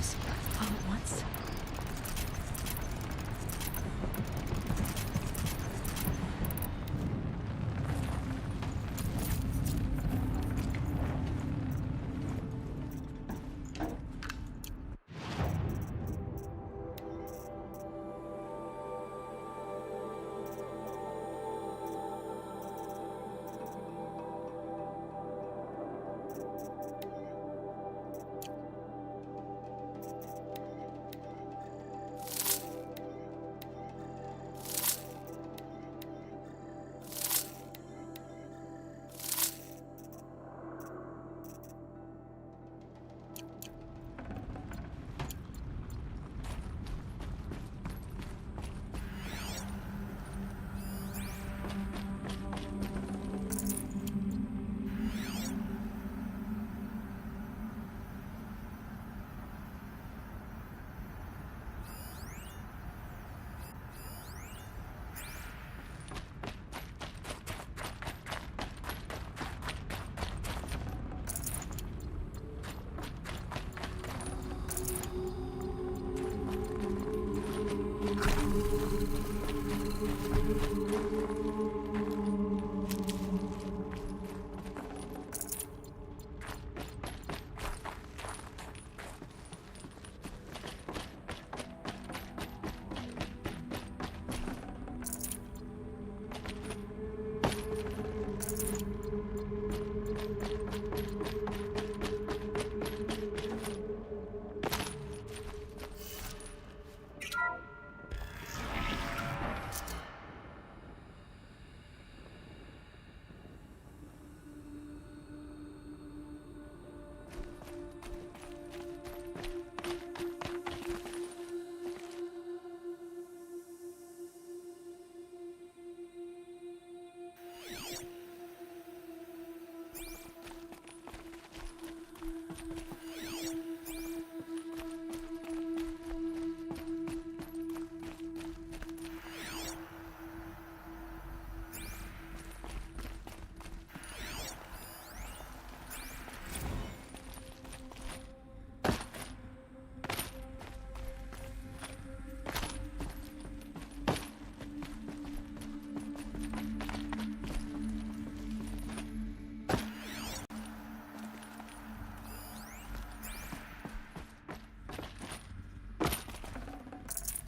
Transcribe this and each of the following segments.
shadows all at once.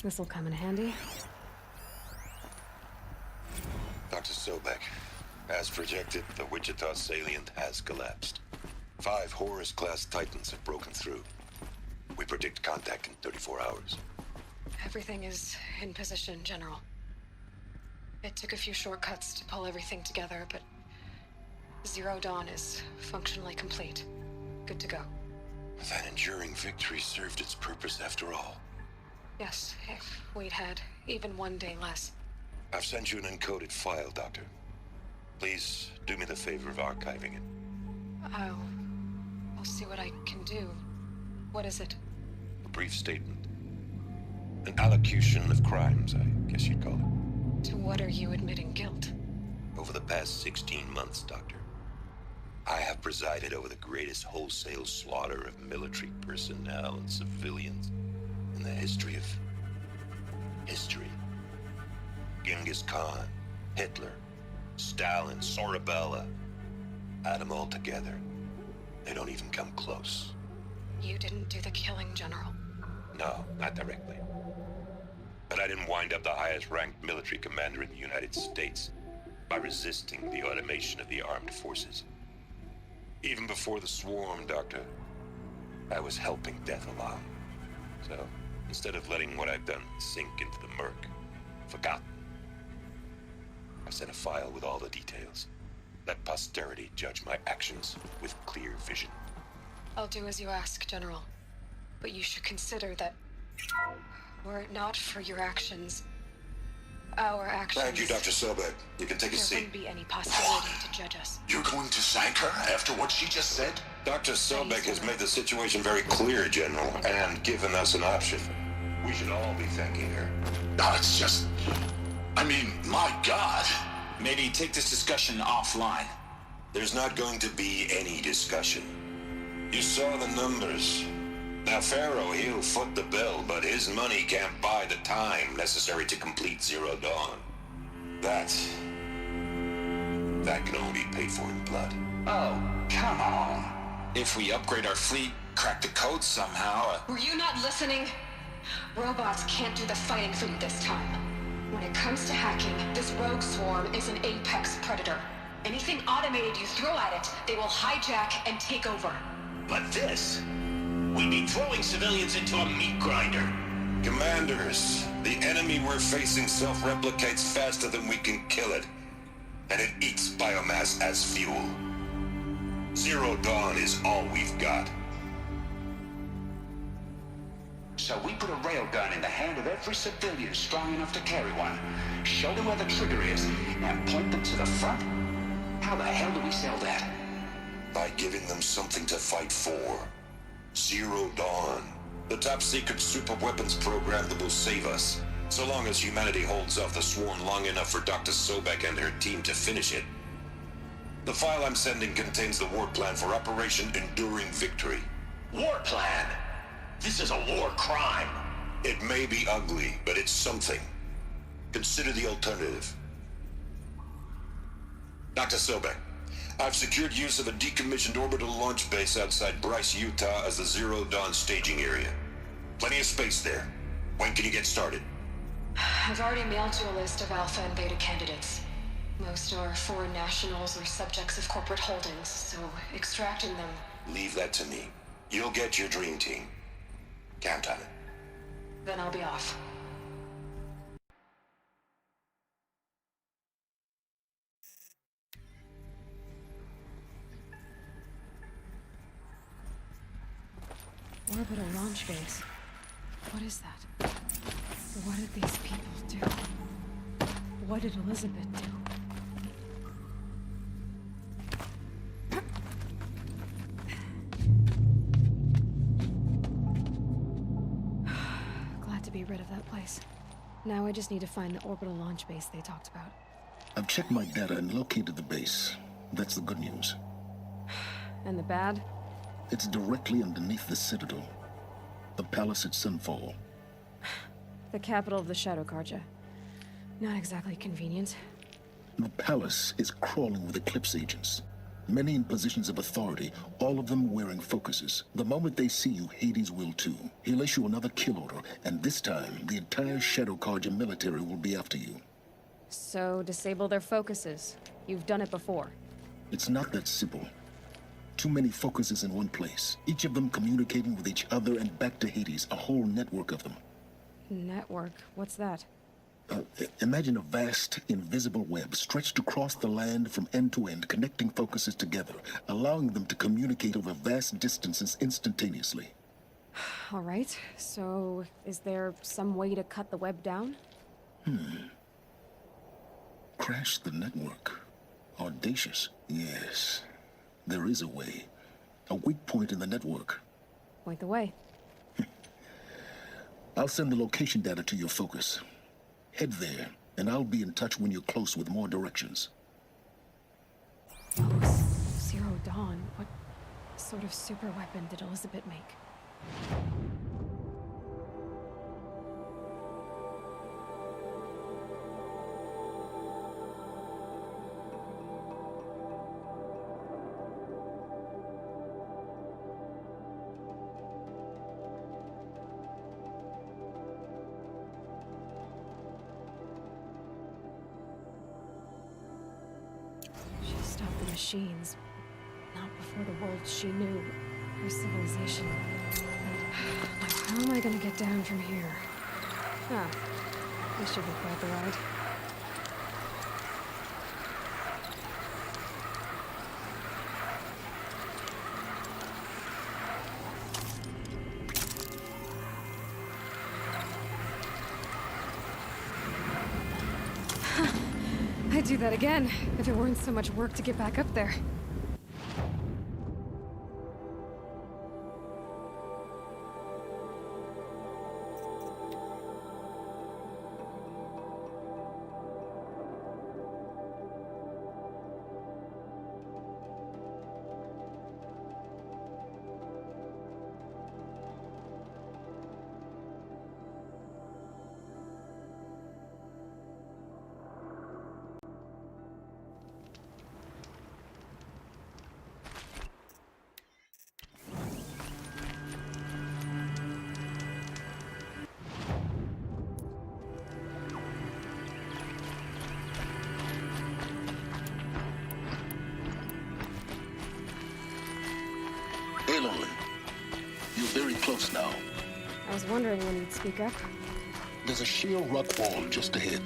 This'll come in handy. Dr. Sobek, as projected, the Wichita salient has collapsed. 5 Horus-class Titans have broken through. We predict contact in 34 hours. Everything is in position, General. It took a few shortcuts to pull everything together, but Zero Dawn is functionally complete. Good to go. That enduring victory served its purpose after all. Yes, if we'd had even one day less. I've sent you an encoded file, Doctor. Please do me the favor of archiving it. I'll see what I can do. What is it? A brief statement. An allocution of crimes, I guess you'd call it. To what are you admitting guilt? Over the past 16 months, Doctor, I have presided over the greatest wholesale slaughter of military personnel and civilians in the history of history. Genghis Khan, Hitler, Stalin, Sorabella, add them all together. They don't even come close. You didn't do the killing, General. No, not directly. But I didn't wind up the highest ranked military commander in the United States by resisting the automation of the armed forces. Even before the swarm, Doctor, I was helping death along. So, instead of letting what I've done sink into the murk, forgotten, I sent a file with all the details. Let posterity judge my actions with clear vision. I'll do as you ask, General. But you should consider that, were it not for your actions, our actions... Thank you, Dr. Sobek. You can take a There seat. wouldn't be any possibility to judge us. You're going to thank her after what she just said? Dr. Sobek has made the situation very clear, General, and given us an option. We should all be thanking her. No, it's just... I mean, my God. Maybe take this discussion offline. There's not going to be any discussion. You saw the numbers. Now, Pharaoh, he'll foot the bill, but his money can't buy the time necessary to complete Zero Dawn. That can only be paid for in blood. Oh, come on. If we upgrade our fleet, crack the code somehow... Were you not listening? Robots can't do the fighting for you this time. When it comes to hacking, this rogue swarm is an apex predator. Anything automated you throw at it, they will hijack and take over. But this... we'd be throwing civilians into a meat grinder. Commanders, the enemy we're facing self-replicates faster than we can kill it. And it eats biomass as fuel. Zero Dawn is all we've got. So we put a railgun in the hand of every civilian strong enough to carry one, show them where the trigger is, and point them to the front? How the hell do we sell that? By giving them something to fight for. Zero Dawn. The top-secret superweapons program that will save us. So long as humanity holds off the swarm long enough for Dr. Sobek and her team to finish it. The file I'm sending contains the war plan for Operation Enduring Victory. War plan? This is a war crime. It may be ugly, but it's something. Consider the alternative. Dr. Sobek, I've secured use of a decommissioned orbital launch base outside Bryce, Utah as the Zero Dawn staging area. Plenty of space there. When can you get started? I've already mailed you a list of alpha and beta candidates. Most are foreign nationals or subjects of corporate holdings, so extracting them... Leave that to me. You'll get your dream team. Count on it. Then I'll be off. Orbital launch base. What is that? What did these people do? What did Elizabeth do? Glad to be rid of that place. Now I just need to find the orbital launch base they talked about. I've checked my data and located the base. That's the good news. And the bad? It's directly underneath the Citadel. The palace at Sunfall. The capital of the Shadow Carja. Not exactly convenient. The palace is crawling with Eclipse agents. Many in positions of authority, all of them wearing focuses. The moment they see you, Hades will too. He'll issue another kill order, and this time, the entire Shadow Carja military will be after you. So, disable their focuses. You've done it before. It's not that simple. Too many focuses in one place, each of them communicating with each other and back to Hades, a whole network of them. Network? What's that? Imagine a vast, invisible web stretched across the land from end to end, connecting focuses together, allowing them to communicate over vast distances instantaneously. All right, so is there some way to cut the web down? Crash the network. Audacious. Yes, there is a way. A weak point in the network. Point the way. I'll send the location data to your focus. Head there, and I'll be in touch when you're close with more directions. Oh, Zero Dawn. What sort of super weapon did Elizabeth make? She stopped the machines. Not before the world she knew. Her civilization. Now, how am I gonna get down from here? Huh. This should be quite the ride. I'd do that again, if it weren't so much work to get back up there. Silently. You're very close now. I was wondering when you'd speak up. There's a sheer rock wall just ahead.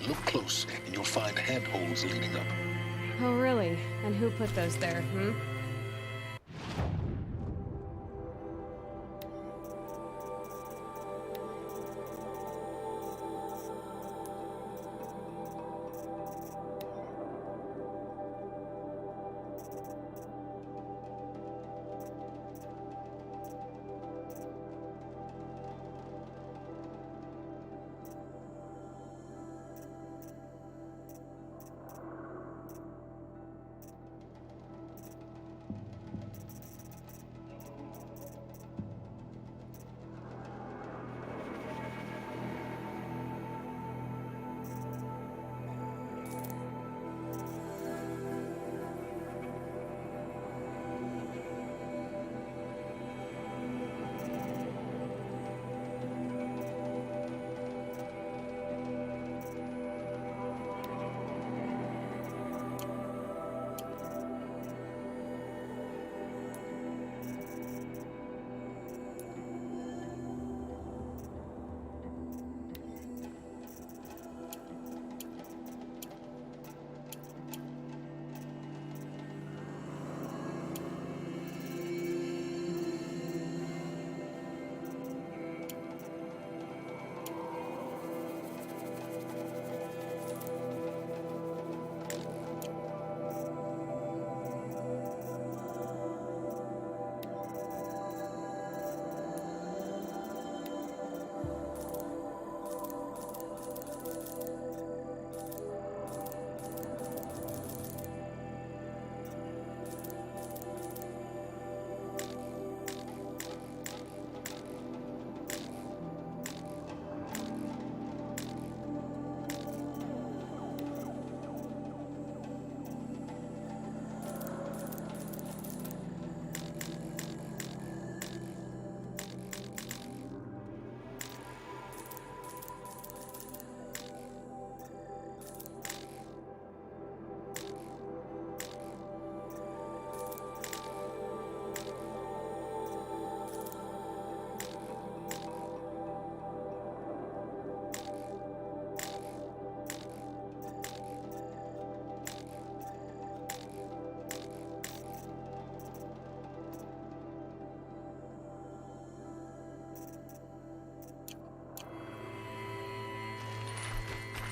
Look close, and you'll find handholds leading up. Oh, really? And who put those there,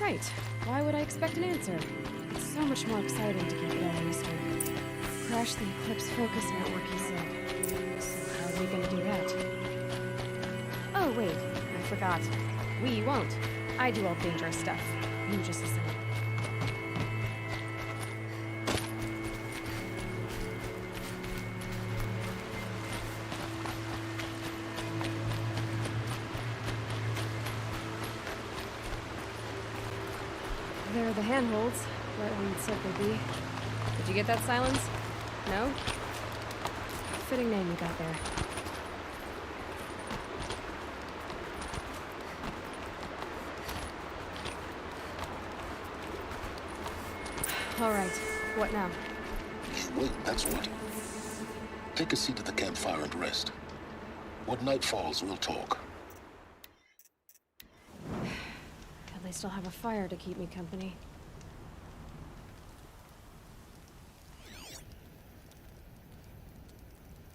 Right. Why would I expect an answer? It's so much more exciting to keep it all a mystery. Crash the Eclipse focus network, he said. So how are we gonna do that? Oh, wait. I forgot. We won't. I do all dangerous stuff. You just listen. There are the handholds, right where you'd said they'd be. Did you get that, Silence? No? Fitting name you got there. All right. What now? Wait, that's what. Take a seat at the campfire and rest. When night falls, we'll talk. At least I'll have a fire to keep me company.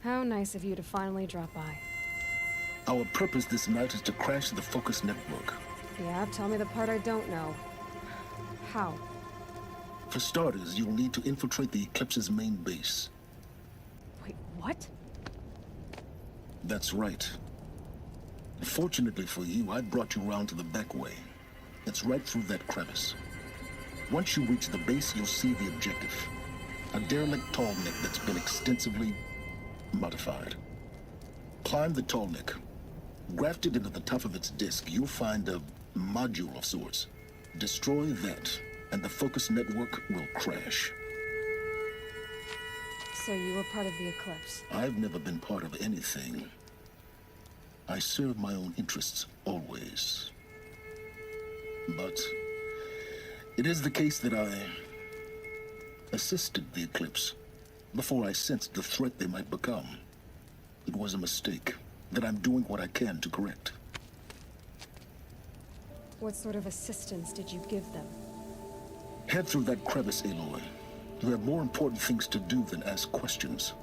How nice of you to finally drop by. Our purpose this night is to crash the Focus network. Yeah, tell me the part I don't know. How? For starters, you'll need to infiltrate the Eclipse's main base. Wait, what? That's right. Fortunately for you, I brought you round to the back way. It's right through that crevice. Once you reach the base, you'll see the objective. A derelict tall neck that's been extensively modified. Climb the tall neck. Grafted into the top of its disk, you'll find a module of sorts. Destroy that, and the Focus network will crash. So you were part of the Eclipse? I've never been part of anything. I serve my own interests, always. But it is the case that I assisted the Eclipse before I sensed the threat they might become. it was a mistake that I'm doing what I can to correct. What sort of assistance did you give them? Head through that crevice, Aloy. You have more important things to do than ask questions.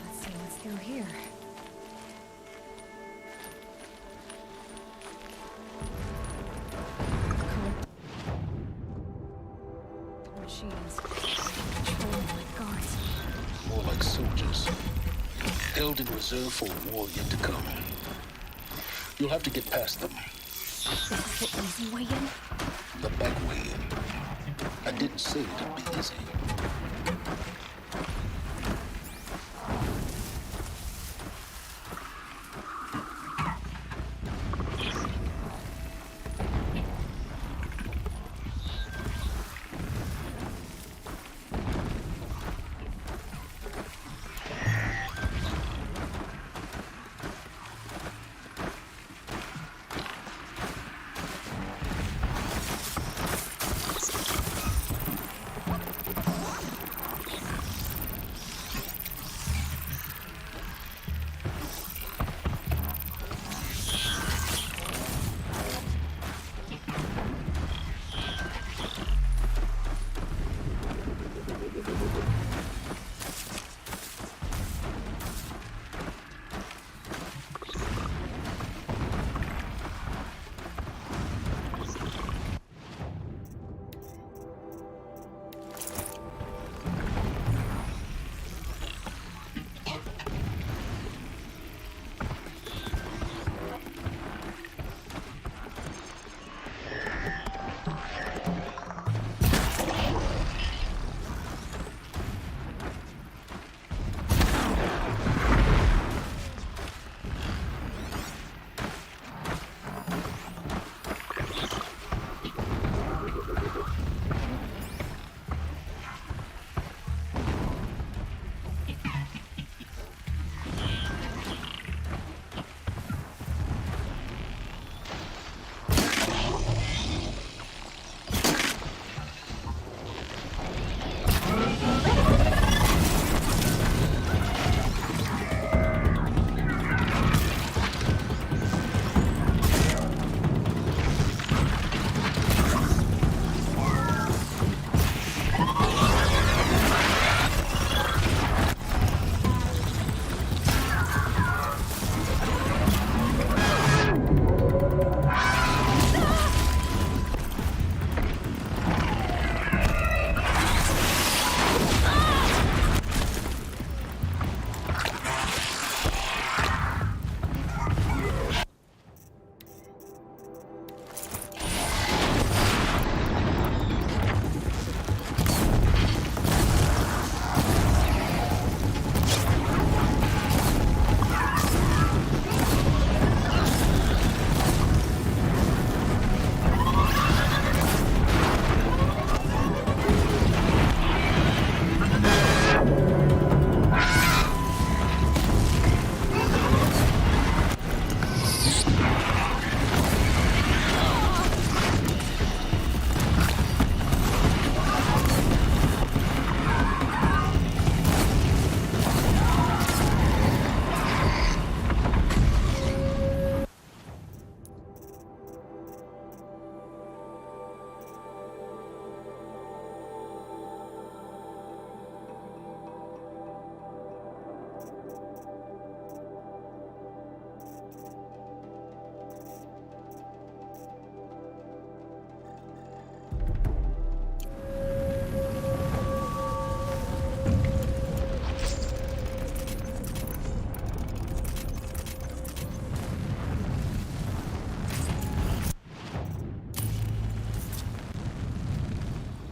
Let's see what's through here. The machines. Controlled like guards. More like soldiers. Held in reserve for a war yet to come. You'll have to get past them. This is the easy way in? The back way in. I didn't say it'd be easy.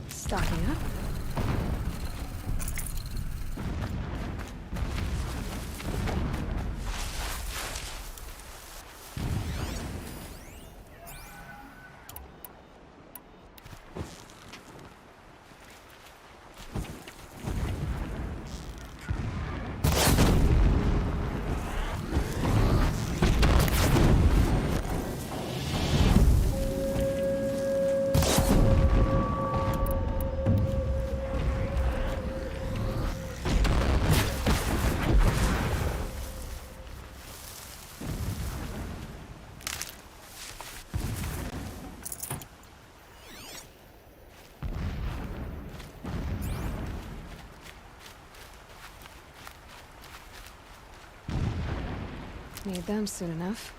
Stocking up. Need them soon enough.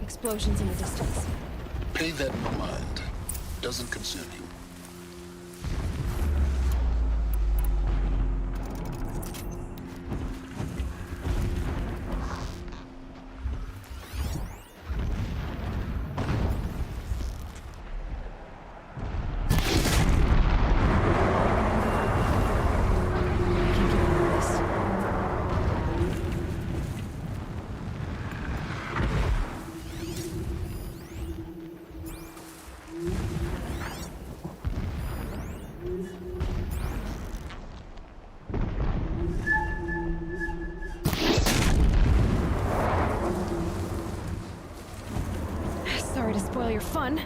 Explosions in the distance. Pay that no mind. Doesn't concern you. Sorry to spoil your fun.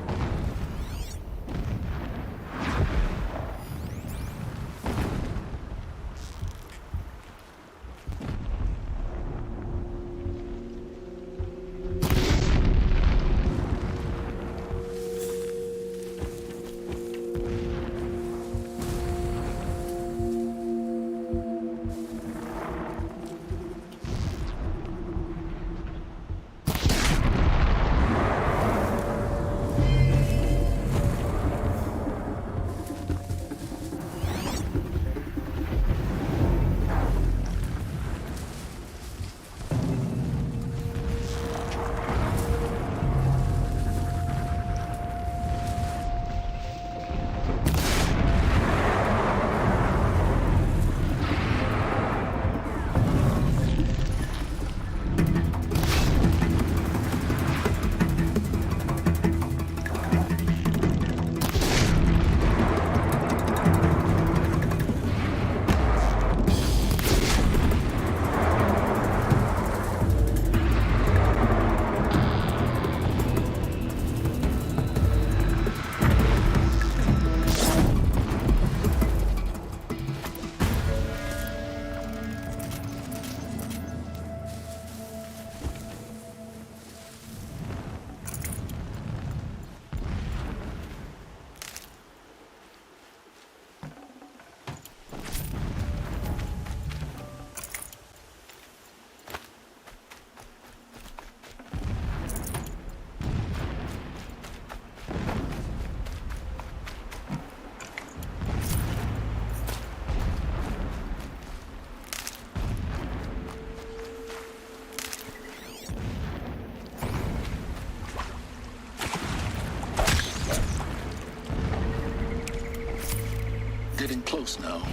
Getting close now.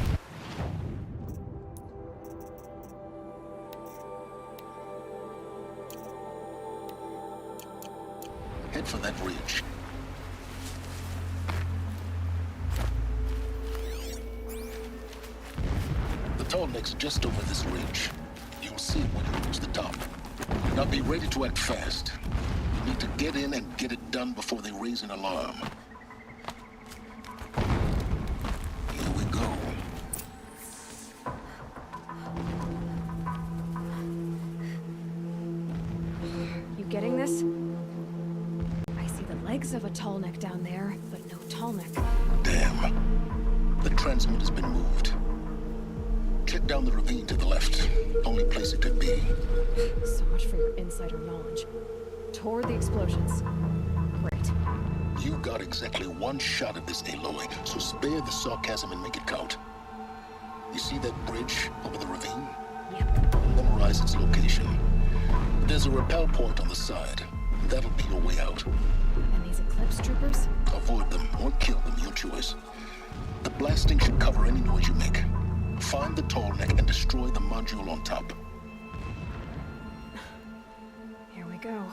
Head for that ridge. The tall neck's just over this ridge. You'll see it when you reach the top. Now be ready to act fast. You need to get in and get it done before they raise an alarm. Here we go. You getting this? I see the legs of a tall neck down there, but no tall neck. Damn. The transmitter's been moved. Check down the ravine to the left. Only place it could be. So much for your insider knowledge. Toward the explosions. Great. You got exactly one shot at this, Aloy, so spare the sarcasm and make it count. You see that bridge over the ravine? Yep. Memorize its location. There's a rappel point on the side. That'll be your way out. And these Eclipse troopers? Avoid them or kill them, your choice. The blasting should cover any noise you make. Find the tall neck and destroy the module on top. Here we go.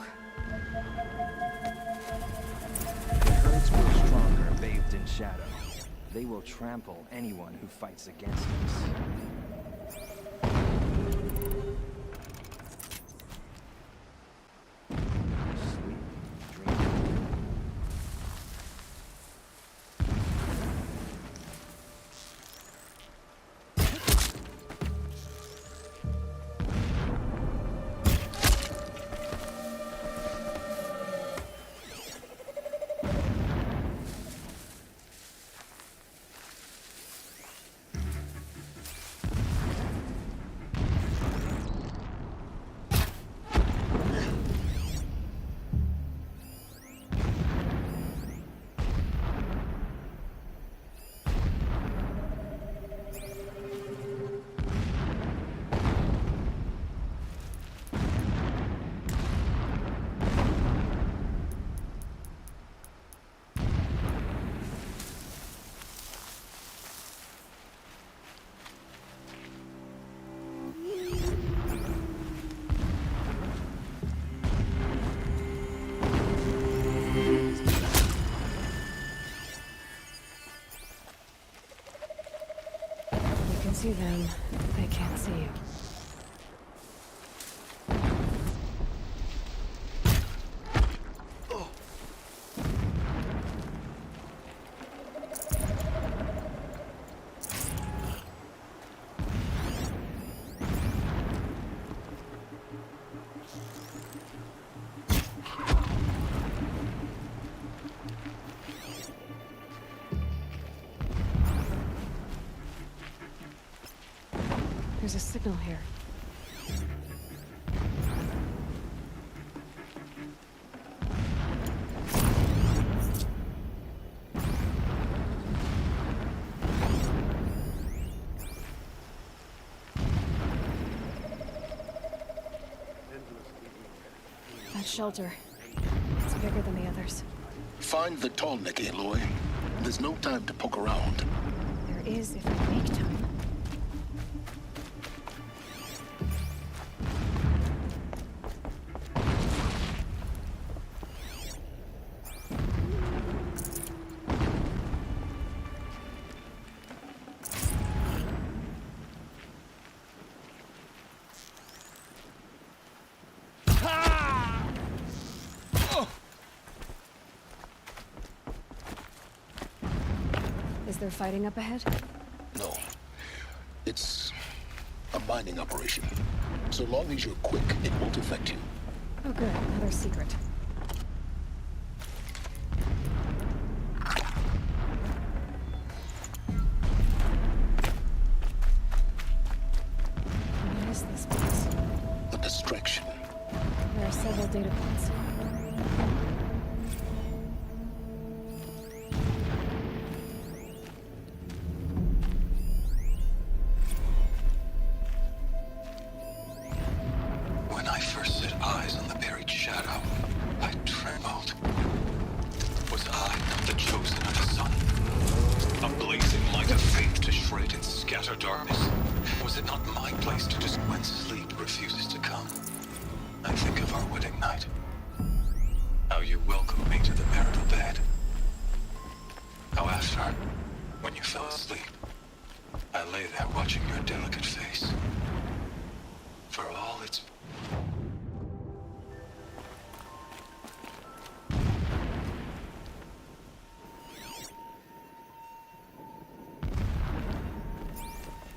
The herds grow stronger, bathed in shadow. They will trample anyone who fights against us. See them, they can't see you. There's a signal here. That shelter. It's bigger than the others. Find the tall neck, Aloy. There's no time to poke around. There is if we make time. Is there fighting up ahead? No. It's a mining operation. So long as you're quick, it won't affect you. Oh good, another secret. What is this place? A distraction. There are several data points. When I first set eyes on the buried shadow, I trembled. Was I not the chosen of the sun? A blazing light of faith to shred and scatter darkness? Was it not my place to just when sleep refuses to come? I think of our wedding night. How you welcomed me to the marital bed. How after, when you fell asleep, I lay there watching your delicate face. For all its...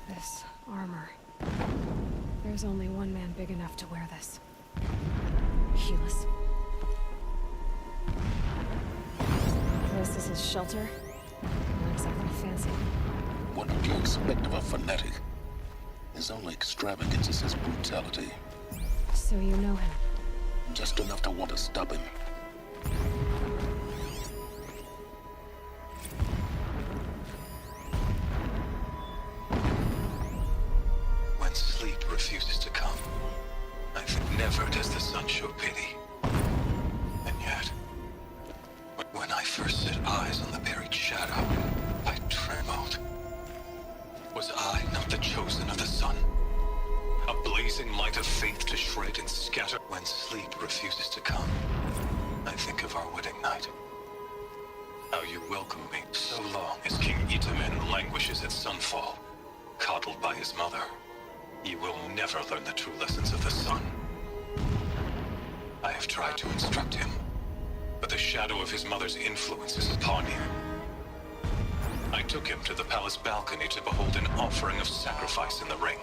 This armor. There's only one man big enough to wear this. Helis. This is his shelter. Not exactly fancy. What would you expect of a fanatic? His only extravagance is his brutality. So you know him. Just enough to want to stop him. refuses to come. I think never does the sun show pity. And yet, when I first set eyes on the buried shadow, I trembled. Was I not the chosen of the sun? A blazing light of faith to shred and scatter when sleep refuses to come. I think of our wedding night. How you welcomed me so long as King Itamen languishes at sunfall, coddled by his mother. You will never learn the true lessons of the sun. I have tried to instruct him, but the shadow of his mother's influence is upon him. I took him to the palace balcony to behold an offering of sacrifice in the ring,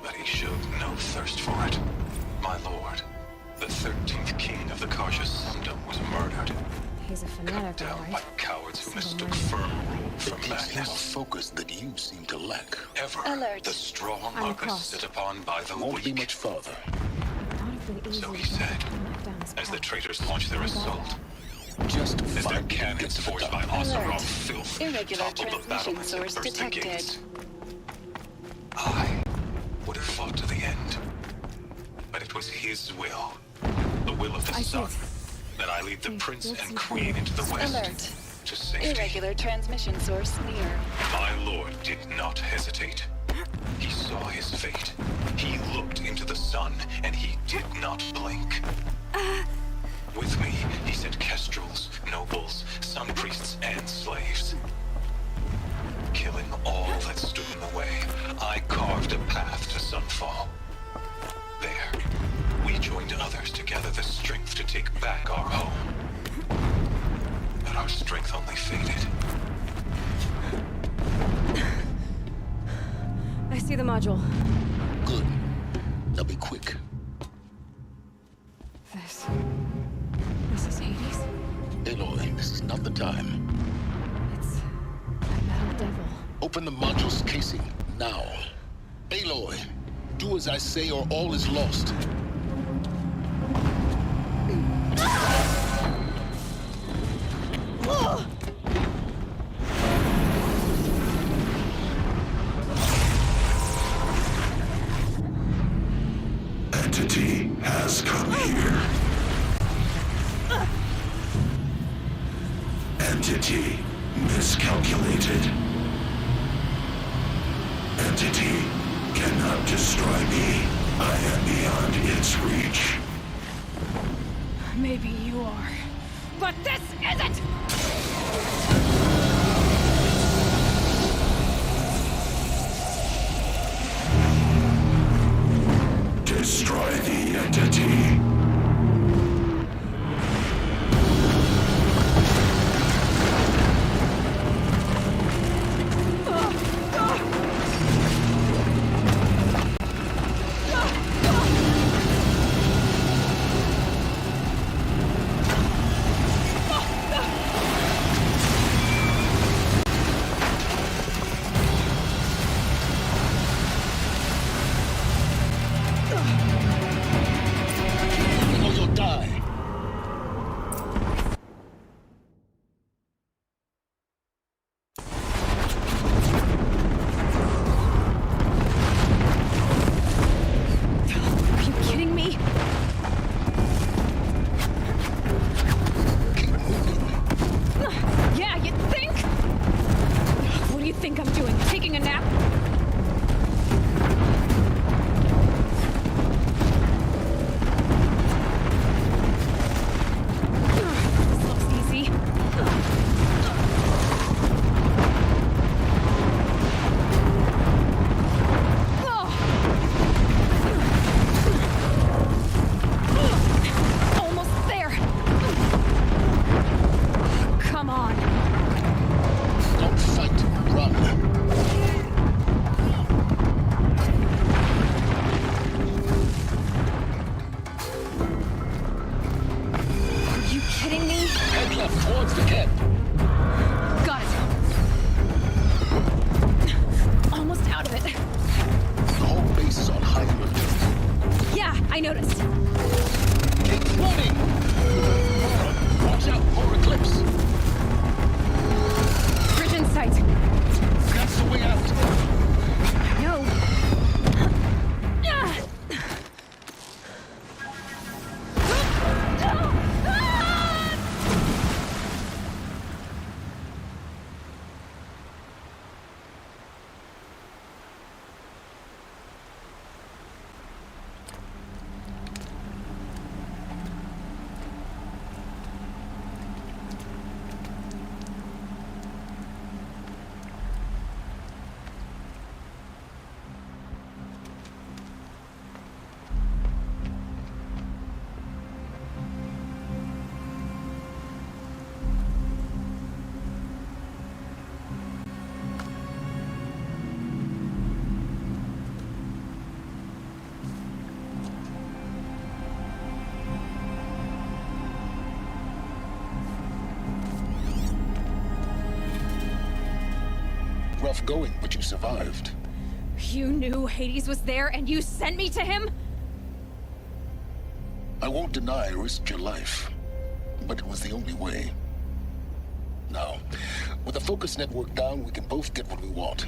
but he showed no thirst for it. My lord, the 13th king of the Karja Sundom was murdered. He's a fanatic, Cut down all by right. cowards who Single-minded. mistook firm rule for It is this madness. focus that you seem to lack. Ever Alert. the strong I'm are across. beset upon by the Won't be weak. much farther. It would have been easy So to he get said, him knocked down his as the path. traitors launched their I got assault, Just as their find and get cannons to the forged by top. Oseram Alert. filth Irregular toppled the transmission battlements and source burst the detected. gates. I would have fought to the end, but it was his will, the will of the I see sun, it. that I lead the Okay, prince let's and see. queen into the west Alert. to safety. Irregular transmission source near. My lord did not hesitate. He saw his fate. He looked into the sun, and he did not blink. With me, he sent kestrels, nobles, sun priests, and slaves. Killing all that stood in the way, I carved a path to sunfall. There, we joined others to gather the strength to take back our home. But our strength only faded. I see the module. Good. Now be quick. This is Hades? Aloy, this is not the time. It's that metal devil. Open the module's casing, now. Aloy, do as I say or all is lost. Entity has come here. Entity miscalculated. Entity cannot destroy me. I am beyond its reach. Maybe you are. But this isn't! Destroy the entity. Or you'll die. Are you kidding me? Keep moving. Yeah, you think? What do you think I'm doing? Taking a nap? This looks easy. Almost there. Come on. Don't fight, run. Rough going, but you survived. You knew Hades was there and you sent me to him? I won't deny I risked your life, but it was the only way. Now, with the focus network down, we can both get what we want.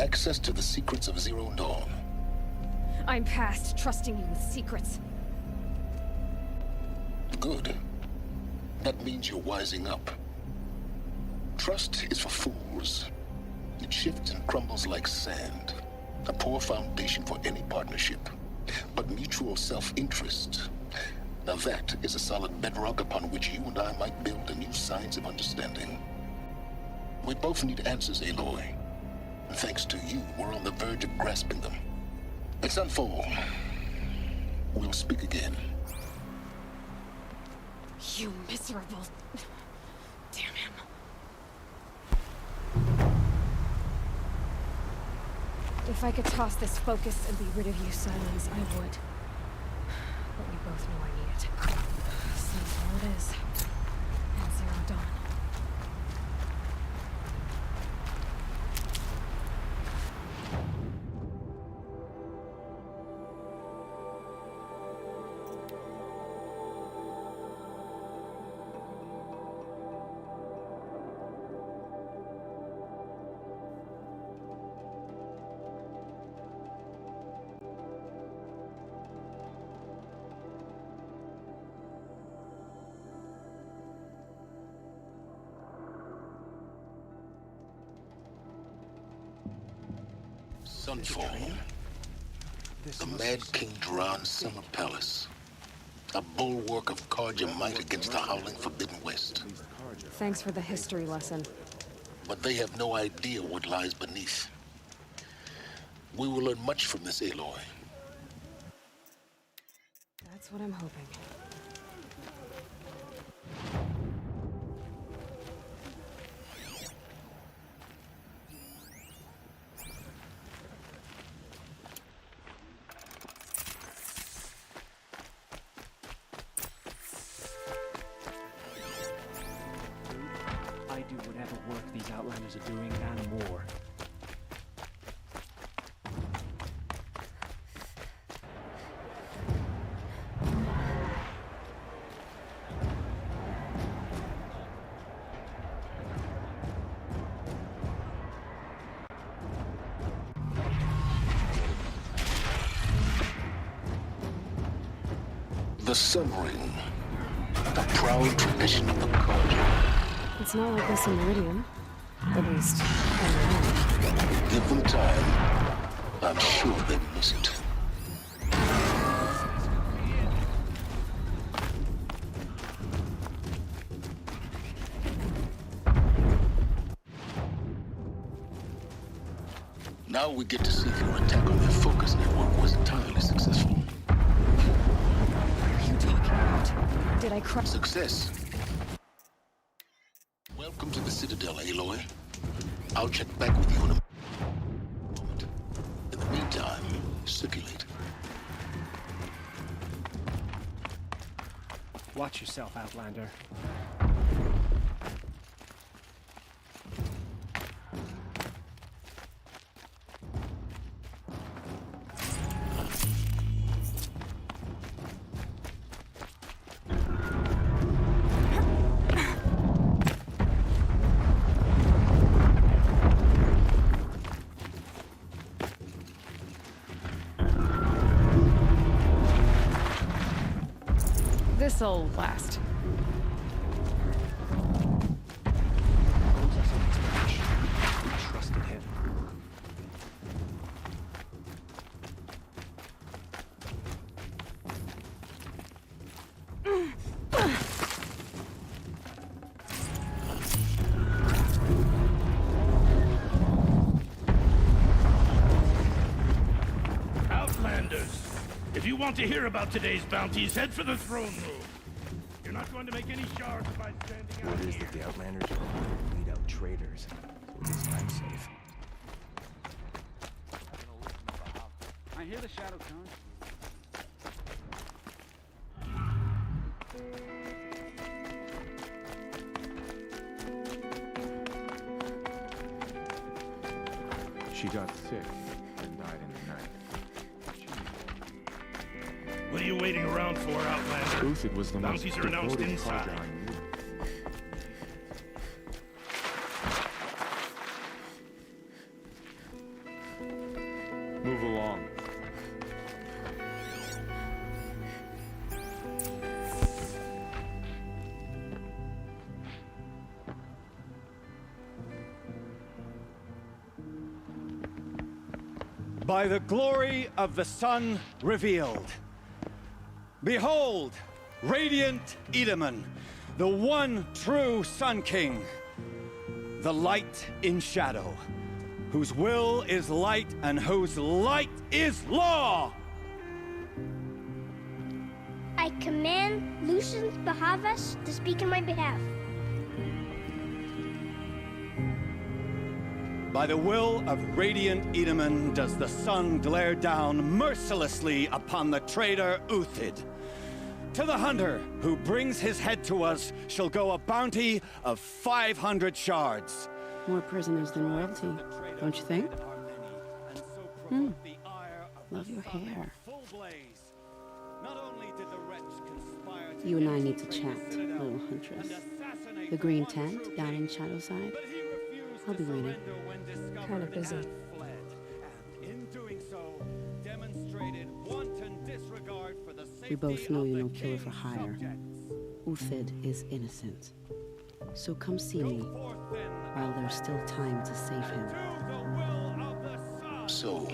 Access to the secrets of Zero Dawn. I'm past trusting you with secrets. Good. That means you're wising up. Trust is for fools. It shifts and crumbles like sand. A poor foundation for any partnership. But mutual self-interest, now that is a solid bedrock upon which you and I might build a new science of understanding. We both need answers, Aloy. And thanks to you, we're on the verge of grasping them. Let's unfold. We'll speak again. You miserable... Damn him. If I could toss this focus and be rid of you, Silence, I would. But we both know I need it. So there it is. And Zero Dawn. Sunfall. The Mad King Duran's summer palace. A bulwark of Carja might against the howling Forbidden West. Thanks for the history lesson. But they have no idea what lies beneath. We will learn much from this, Aloy. That's what I'm hoping. I do whatever work these Outlanders are doing and more. The Sun Ring. The proud tradition of the Carja. It's not like this in Meridian. At least, I don't know. Give them time. I'm sure they miss it. Now we get to see if your attack on their focus network was entirely successful. What are you talking about? Did I crush... Success. Welcome to the Citadel, Aloy. I'll check back with you in a moment. In the meantime, circulate. Watch yourself, Outlander. This'll last. We trusted him. Outlanders! If you want to hear about today's bounties, head for the throne room. You're not going to make any shards by standing out Word is here. that the Outlanders are lead out traitors, so at least I'm safe. I hear the shadow tone. She got sick and died in the night. What are you waiting around for, Outlander? Uthid was the most Bounties are announced devoted inside. Carja I knew. Move along. By the glory of the sun revealed. Behold, radiant Edaman, the one true Sun King. The light in shadow, whose will is light and whose light is law! I command Lucius Bahavas to speak in my behalf. By the will of radiant Edaman does the sun glare down mercilessly upon the traitor Uthid. To the hunter who brings his head to us shall go a bounty of 500 shards. More prisoners than royalty, don't you think? Love your hair. You and I need to chat, little huntress. The green tent down in Shadowside. I'll be waiting. Kind of busy. We both know you're no killer for hire. Uthid is innocent. So come see me while there's still time to save him. So,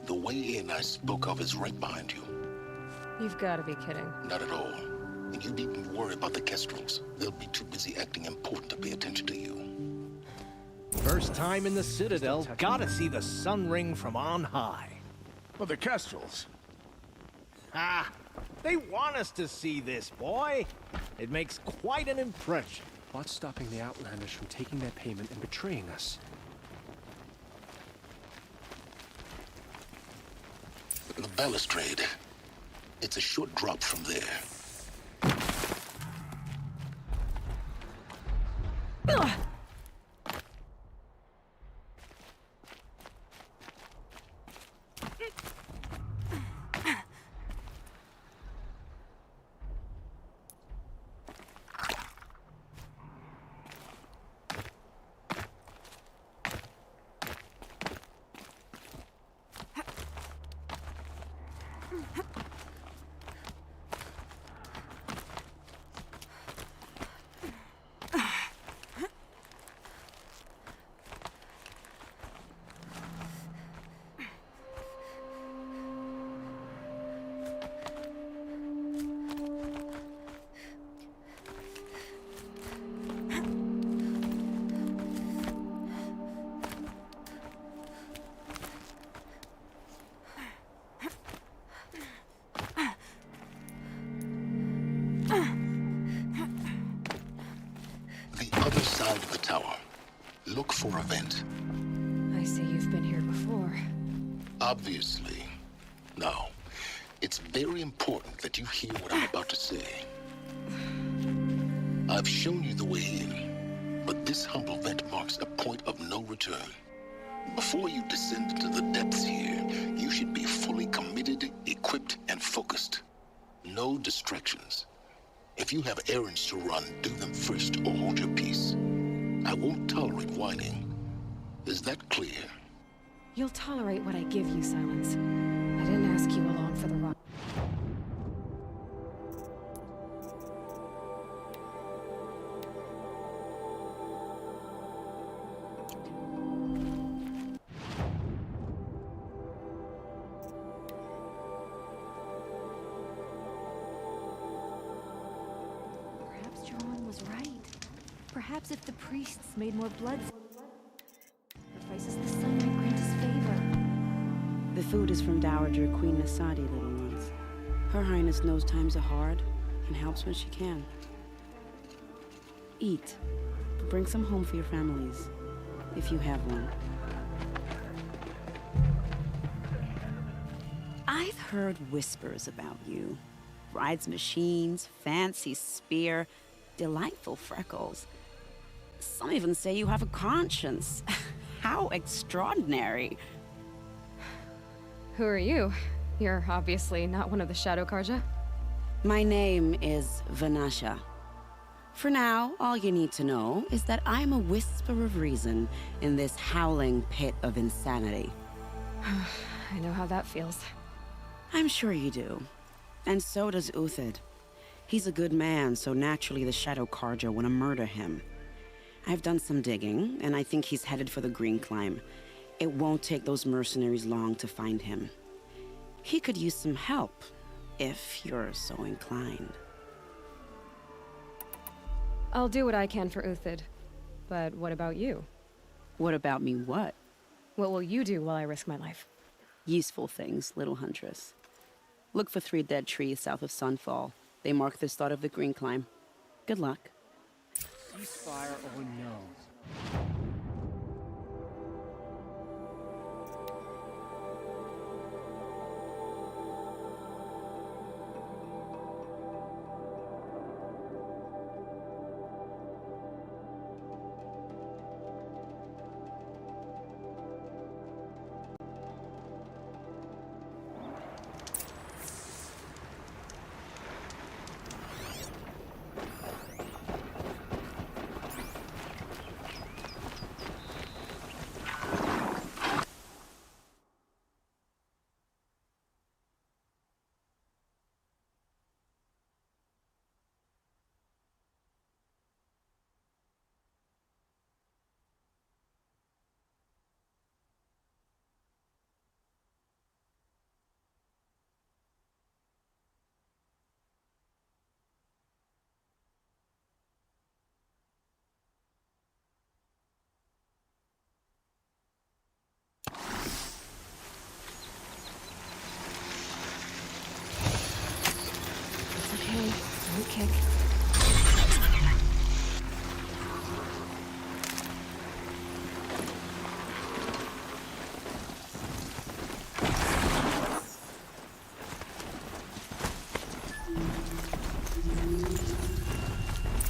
the way in I spoke of is right behind you. You've got to be kidding. Not at all. And you needn't worry about the Kestrels. They'll be too busy acting important to pay attention to you. First time in the Citadel, gotta see the sun ring from on high. Well, the Kestrels. Ah, they want us to see this, boy. It makes quite an impression. What's stopping the Outlanders from taking their payment and betraying us? The balustrade. It's a short drop from there. Other side of the tower. Look for a vent. I see you've been here before. Obviously. Now, it's very important that you hear what I'm about to say. I've shown you the way in, but this humble vent marks a point of no return. Before you descend into the depths here, you should be fully committed, equipped, and focused. No distractions. If you have errands to run, do them first or hold your peace. I won't tolerate whining. Is that clear? You'll tolerate what I give you, Silence. I didn't ask you along for the ride. Perhaps if the priests made more blood sacrifices, the sun might grant us favor. The food is from Dowager Queen Nasadi, little ones. Her Highness knows times are hard and helps when she can. Eat. Bring some home for your families, if you have one. I've heard whispers about you. Rides machines, fancy spear, delightful freckles. Some even say you have a conscience. How extraordinary. Who are you? You're obviously not one of the Shadow Karja. My name is Vanasha. For now, all you need to know is that I'm a whisper of reason in this howling pit of insanity. I know how that feels. I'm sure you do. And so does Uthid. He's a good man, so naturally the Shadow Karja want to murder him. I've done some digging, and I think he's headed for the Green Climb. It won't take those mercenaries long to find him. He could use some help, if you're so inclined. I'll do what I can for Uthid. But what about you? What about me what? What will you do while I risk my life? Useful things, little huntress. Look for 3 dead trees south of Sunfall. They mark the start of the Green Climb. Good luck. Ceasefire or no? Don't kick.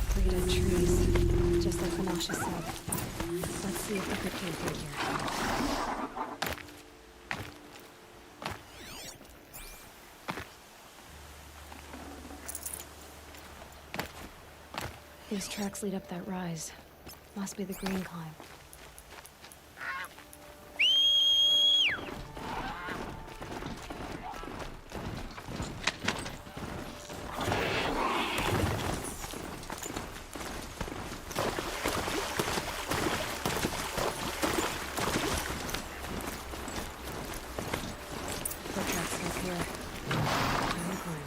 Three dead trees, just like Vanasha said. Let's see if Uthid came through here. These tracks lead up that rise. Must be the Green Climb. Foot tracks up here. Green Climb.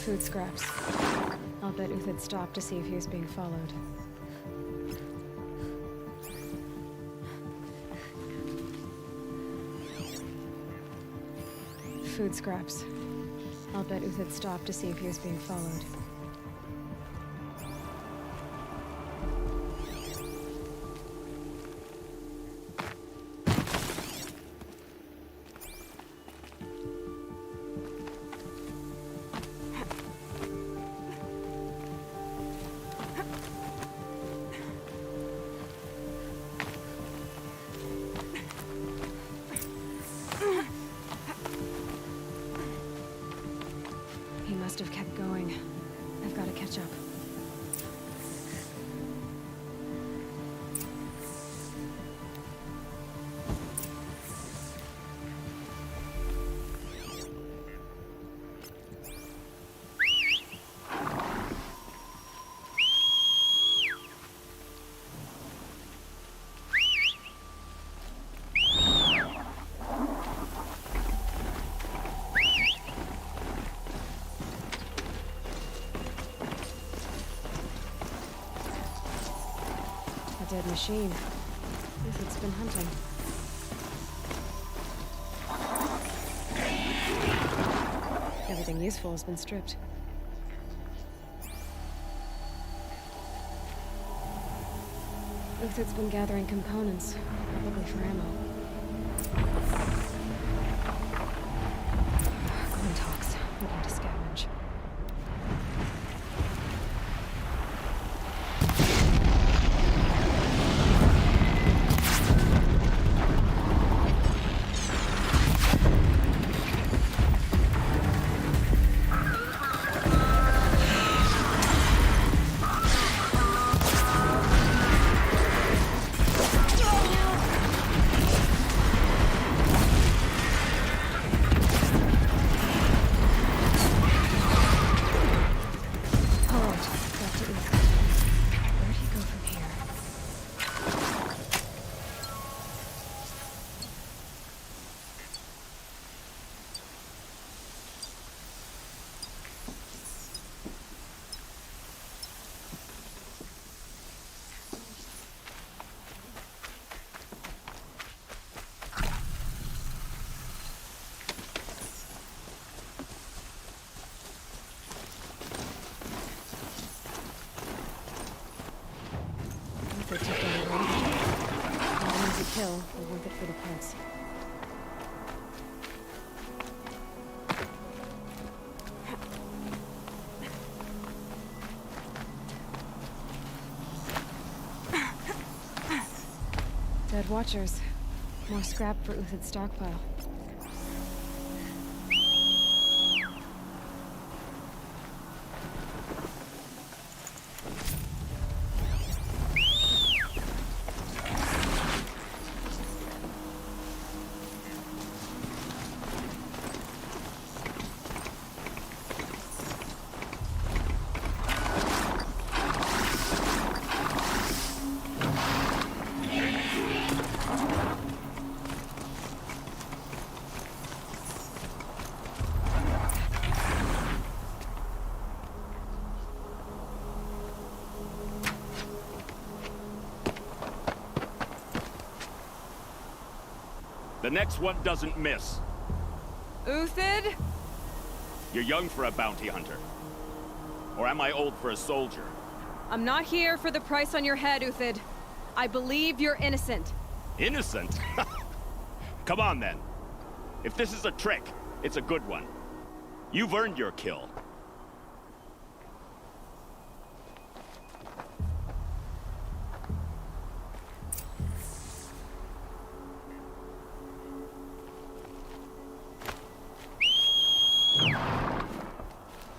Food scraps. I'll bet Uthid stopped to see if he was being followed. Food scraps. I'll bet Uthid stopped to see if he was being followed. dead machine. If it's been hunting. Everything useful has been stripped. Uthid's been gathering components, probably for ammo. Glintox, looking to scavenge. They took down the range. All means a kill, but worth it for the price. Dead Watchers. More scrap for Uthid's stockpile. The next one doesn't miss. Uthid? You're young for a bounty hunter. Or am I old for a soldier? I'm not here for the price on your head, Uthid. I believe you're innocent. Innocent? Come on, then. If this is a trick, it's a good one. You've earned your kill.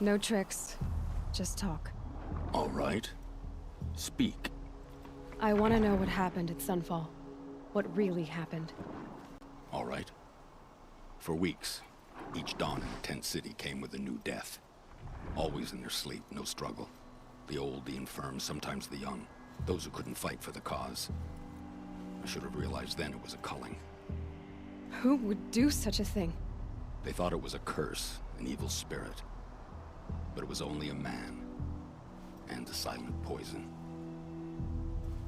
No tricks. Just talk. All right. Speak. I want to know what happened at Sunfall. What really happened. All right. For weeks, each dawn in the tent city came with a new death. Always in their sleep, no struggle. The old, the infirm, sometimes the young. Those who couldn't fight for the cause. I should have realized then it was a culling. Who would do such a thing? They thought it was a curse, an evil spirit. But it was only a man. And a silent poison.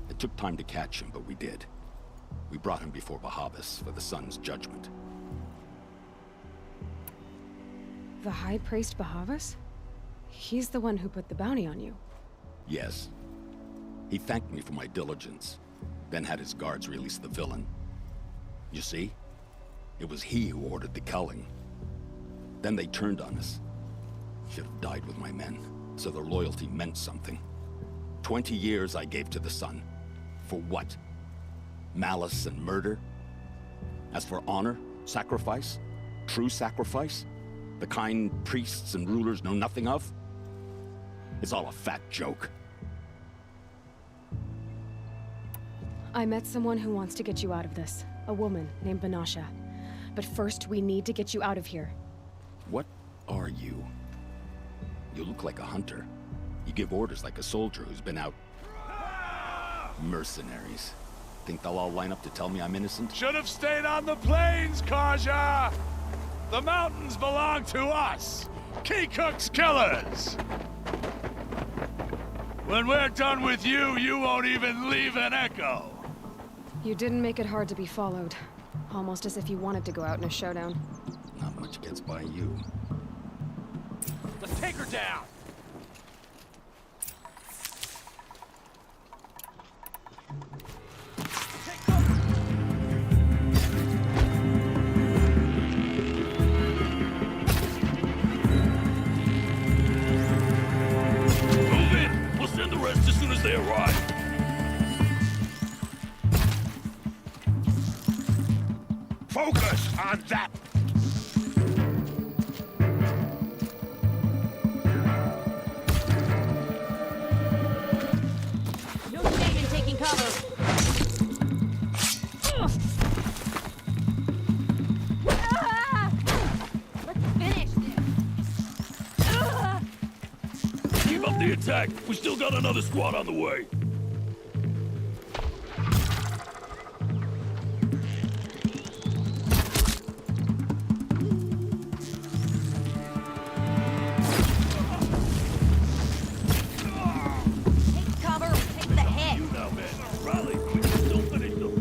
It took time to catch him, but we did. We brought him before Bahavas for the sun's judgment. The High Priest Bahavas? He's the one who put the bounty on you. Yes. He thanked me for my diligence, then had his guards release the villain. You see? It was he who ordered the culling. Then they turned on us. Should have died with my men, so their loyalty meant something. 20 years I gave to the sun. For what? Malice and murder? As for honor, sacrifice, true sacrifice, the kind priests and rulers know nothing of? It's all a fat joke. I met someone who wants to get you out of this. A woman named Banasha. But first, we need to get you out of here. What are you? You look like a hunter. You give orders like a soldier who's been out... Mercenaries. Think they'll all line up to tell me I'm innocent? Should have stayed on the plains, Kaja! The mountains belong to us! Keycook's killers! When we're done with you, you won't even leave an echo. You didn't make it hard to be followed. Almost as if you wanted to go out in a showdown. Not much gets by you. Let's take her down! Move in! We'll send the rest as soon as they arrive. Focus on that! No shame in taking cover. Let's finish this. Keep up the attack. We still got another squad on the way. Take cover, take the hit. You now, man. Rally. We can still finish them.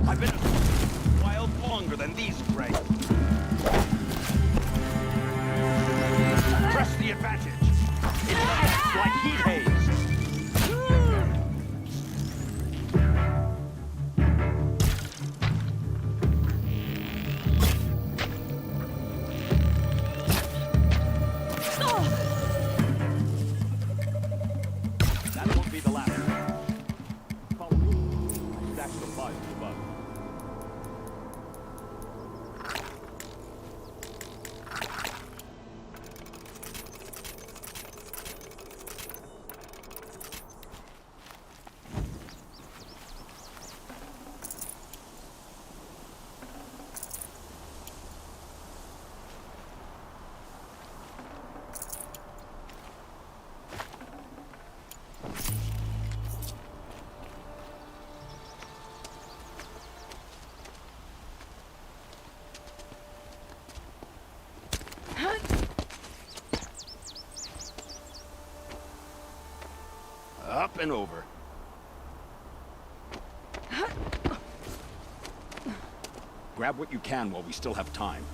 I've been a while longer than these Greg. Press the advantage. It hits like heat haze. That won't be the last. Follow me. Stack supplies above. Up and over. Grab what you can while we still have time.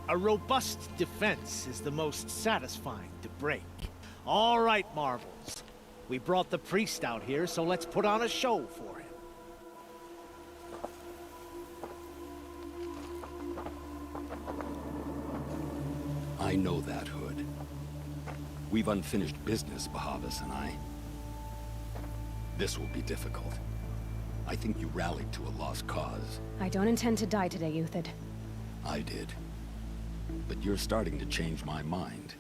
A robust defense is the most satisfying to break. All right, Marvels. We brought the priest out here, so let's put on a show for him. I know that, Hood. We've unfinished business, Bahavas and I. This will be difficult. I think you rallied to a lost cause. I don't intend to die today, Uthid. I did. But you're starting to change my mind.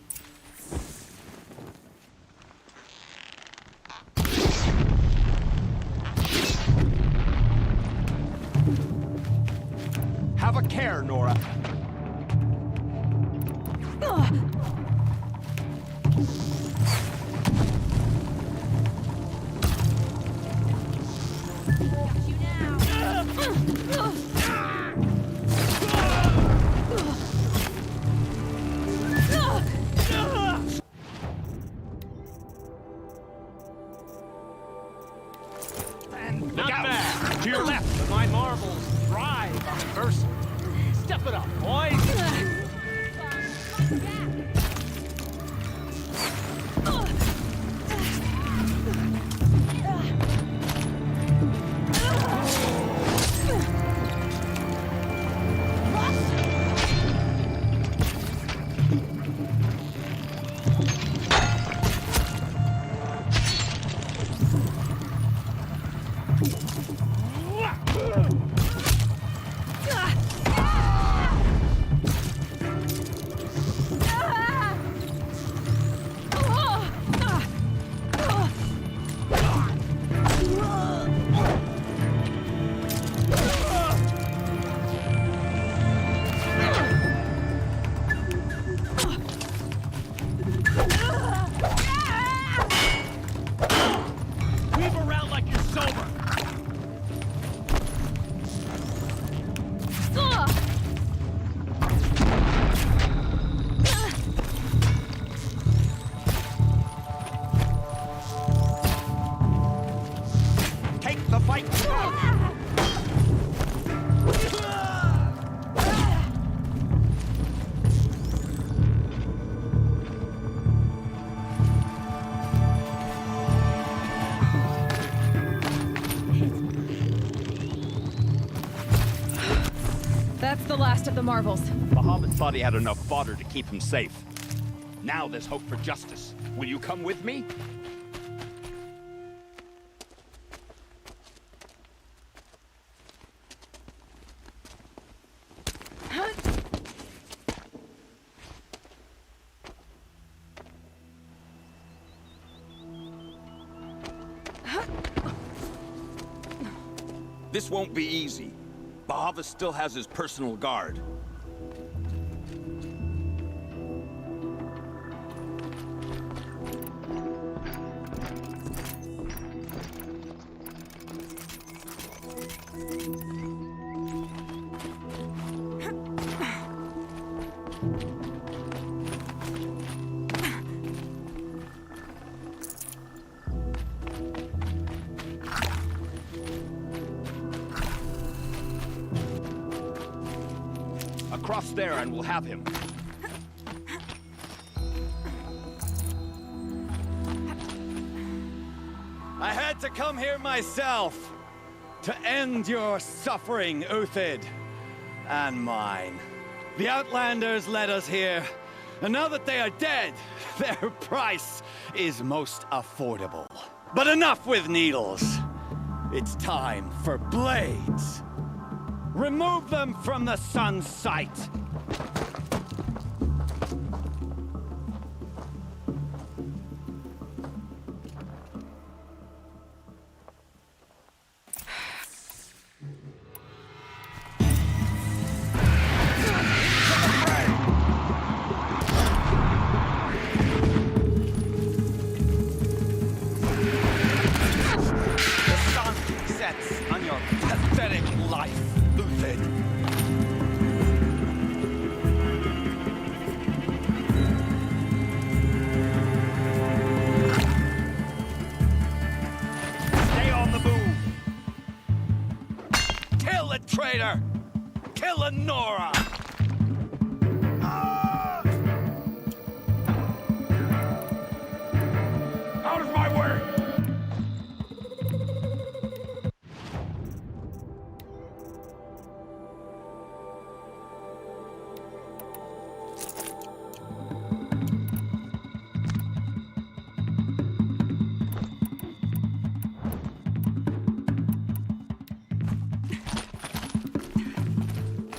Have a care, Nora. Not bad. To your left, but my Marvels thrive on adversity. Step it up, boys. the fight! That's the last of the marvels. Bahamut thought he had enough fodder to keep him safe. Now there's hope for justice. Will you come with me? This won't be easy. Bahamut still has his personal guard. Across there and we'll have him. I had to come here myself to end your suffering, Uthid, and mine. The Outlanders led us here, and now that they are dead, their price is most affordable. But enough with needles. It's time for blades. Remove them from the sun's sight. The sun sets on your pathetic life, Uthid. Stay on the move! Kill the traitor! Kill Nora! Out of my way!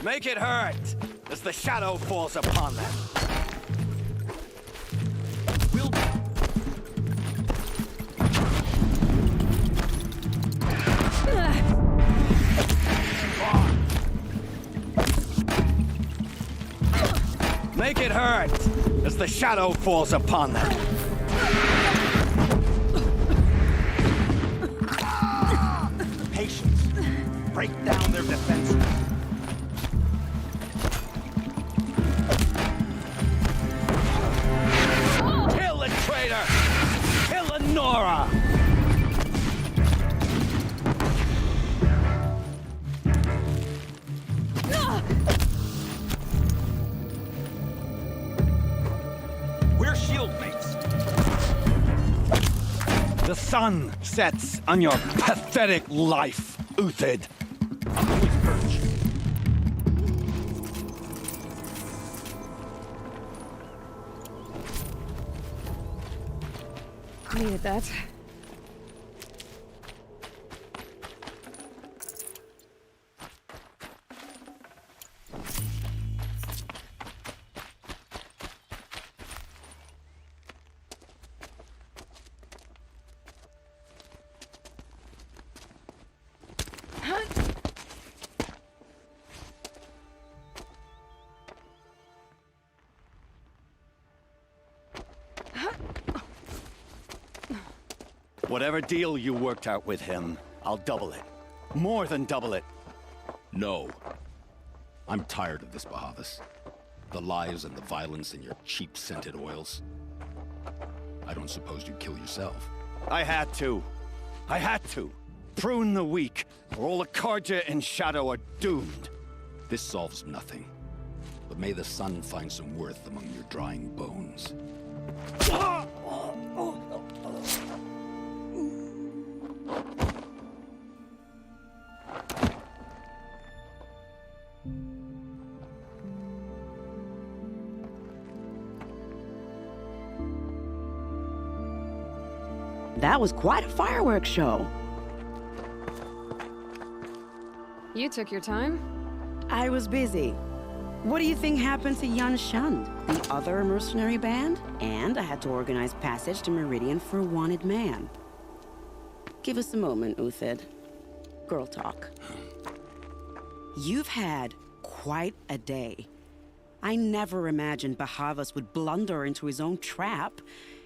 Make it hurt as the shadow falls upon them. Make it hurt as the shadow falls upon them. Patience. Break down their defenses. Kill the traitor! Kill Nora! We're shield mates. The sun sets on your pathetic life, Uthid. Needed that. Whatever deal you worked out with him, I'll double it. More than double it. No. I'm tired of this, Bahamut. The lies and the violence and your cheap scented oils. I don't suppose you'd kill yourself. I had to. I had to. prune the weak, or all the Carja and Shadow are doomed. This solves nothing. But may the sun find some worth among your drying bones. That was quite a fireworks show. You took your time? I was busy. What do you think happened to Yan Shund, the other mercenary band? And I had to organize passage to Meridian for a wanted man. Give us a moment, Uthid. Girl talk. You've had quite a day. I never imagined Bahavas would blunder into his own trap.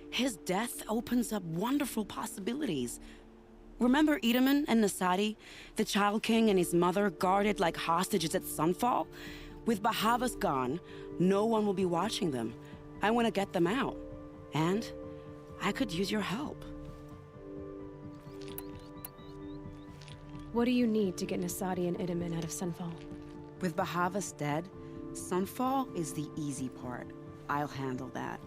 His death opens up wonderful possibilities. Remember Edaman and Nasadi? The Child King and his mother guarded like hostages at Sunfall? With Bahavas gone, no one will be watching them. I want to get them out. And I could use your help. What do you need to get Nasadi and Edaman out of Sunfall? With Bahavas dead, Sunfall is the easy part. I'll handle that.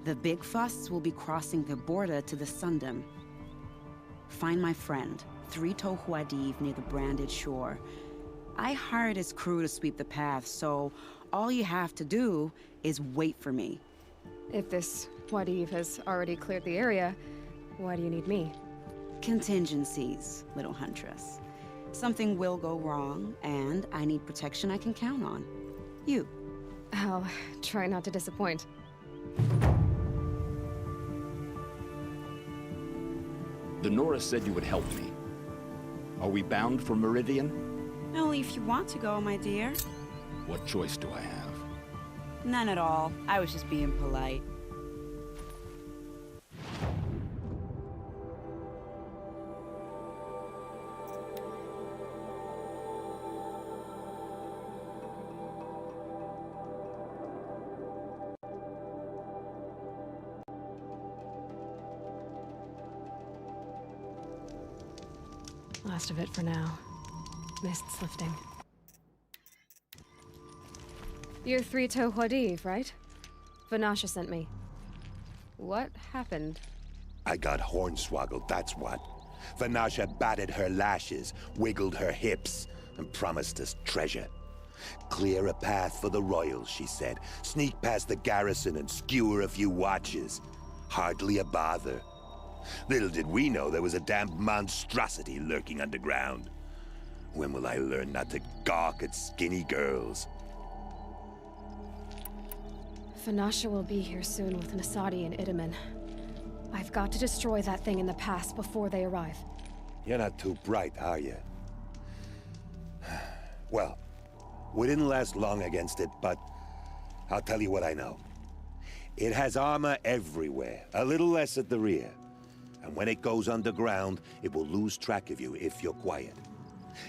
The big fuss will be crossing the border to the Sundom. Find my friend, 3 Tohuadiv near the branded shore. I hired his crew to sweep the path, so all you have to do is wait for me. If this Wadiv has already cleared the area, why do you need me? Contingencies, little huntress. Something will go wrong, and I need protection I can count on. You. I'll try not to disappoint. The Nora said you would help me. Are we bound for Meridian? Only if you want to go, my dear. What choice do I have? None at all. I was just being polite. Last of it for now. Mist's lifting. You're 3 Tohuadiv, right? Vanasha sent me. What happened? I got hornswoggled, that's what. Vanasha batted her lashes, wiggled her hips, and promised us treasure. Clear a path for the royals, she said. Sneak past the garrison and skewer a few watches. Hardly a bother. Little did we know there was a damned monstrosity lurking underground. When will I learn not to gawk at skinny girls? Vanasha will be here soon with Nasadi and Edaman. I've got to destroy that thing in the pass before they arrive. You're not too bright, are you? Well, we didn't last long against it, but I'll tell you what I know. It has armor everywhere, a little less at the rear. And when it goes underground, it will lose track of you if you're quiet.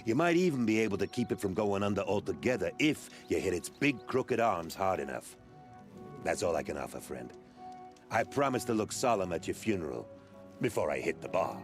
You might even be able to keep it from going under altogether if you hit its big crooked arms hard enough. That's all I can offer, friend. I promise to look solemn at your funeral before I hit the bar.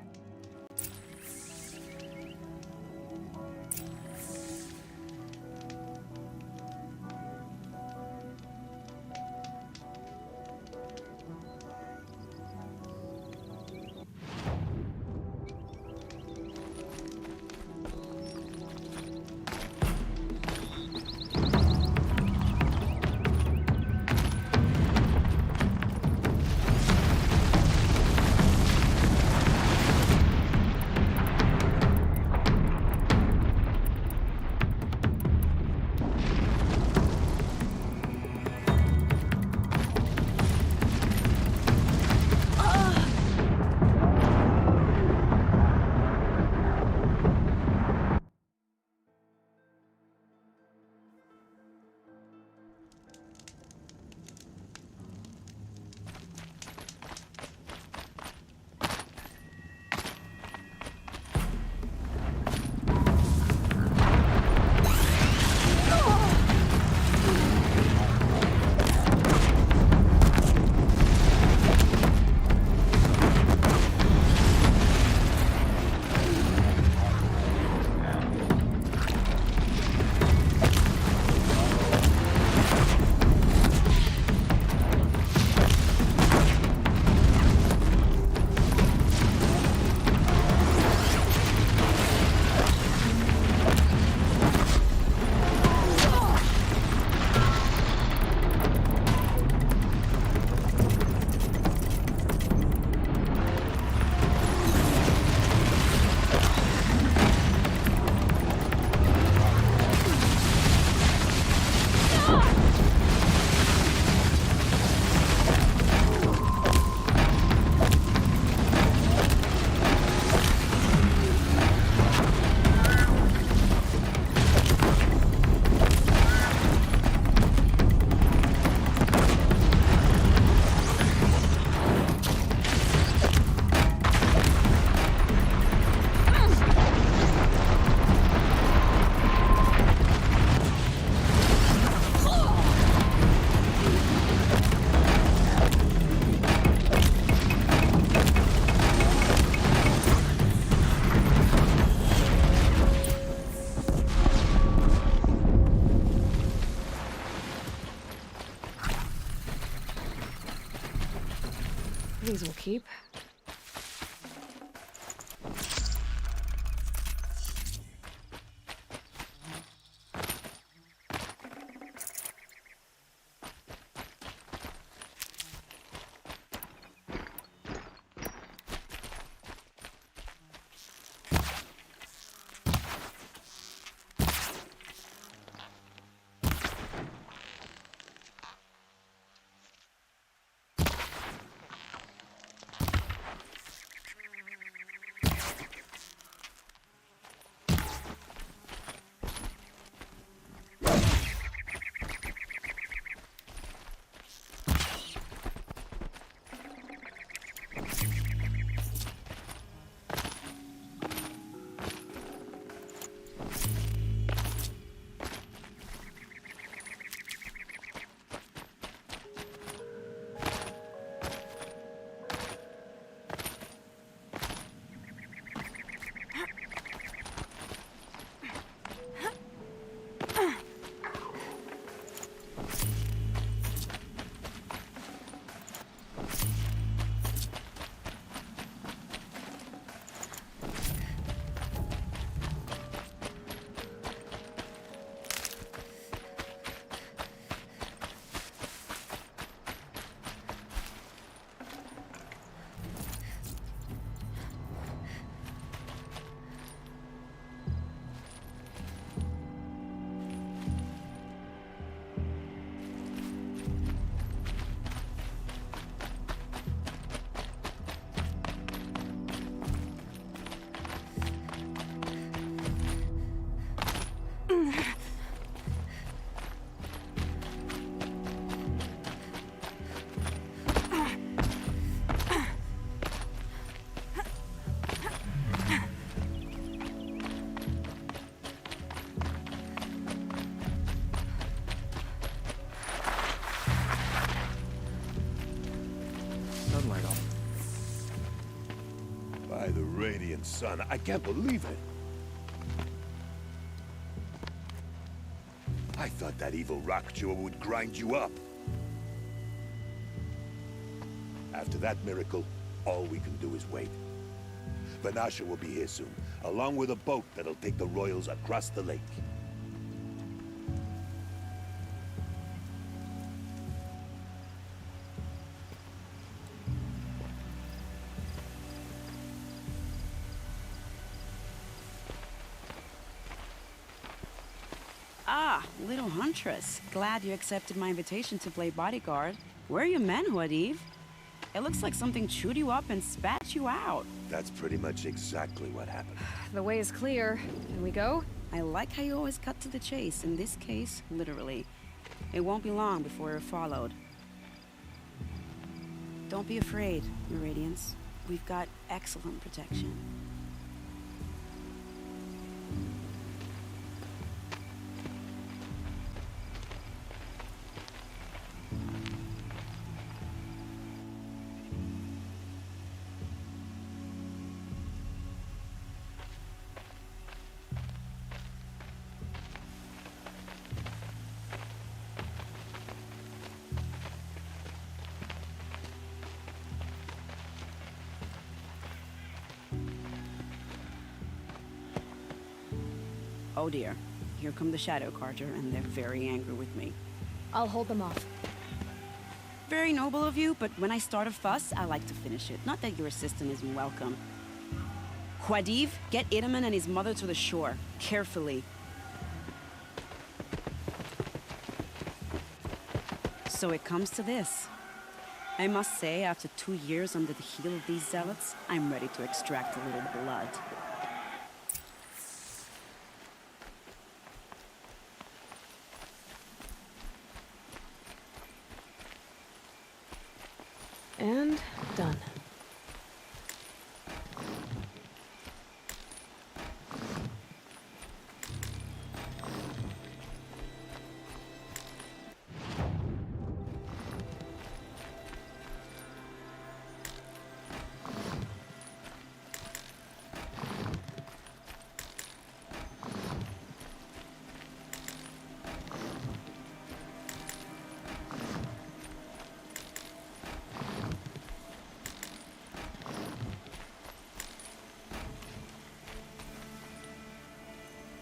these will keep. Sunlight off. By the radiant sun, I can't believe it. I thought that evil rock jewel would grind you up. After that miracle, all we can do is wait. Vanasha will be here soon, along with a boat that'll take the royals across the lake. Ah, little huntress. Glad you accepted my invitation to play bodyguard. Where are your men, Huadiv? It looks like something chewed you up and spat you out. That's pretty much exactly what happened. The way is clear. Can we go? I like how you always cut to the chase. In this case, literally. It won't be long before we're followed. Don't be afraid, Your Radiance. We've got excellent protection. Oh dear. Here come the Shadow Carter, and they're very angry with me. I'll hold them off. Very noble of you, but when I start a fuss, I like to finish it. Not that your assistant isn't welcome. Huadiv, get Itaman and his mother to the shore. Carefully. So it comes to this. I must say, after 2 years under the heel of these zealots, I'm ready to extract a little blood. And done.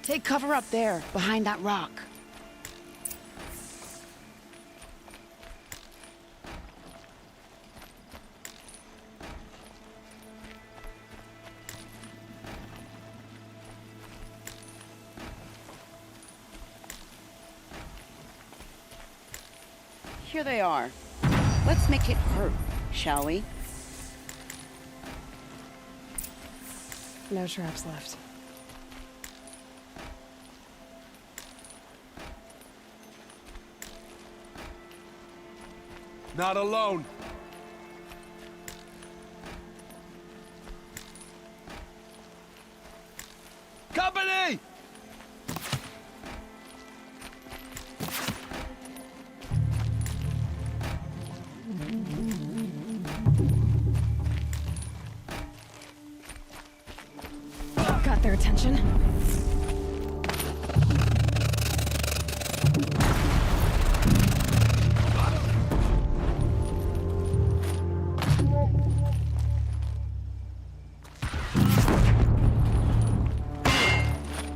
Take cover up there, behind that rock. Here they are. Let's make it hurt, shall we? No traps left. Not alone. Company! Got their attention.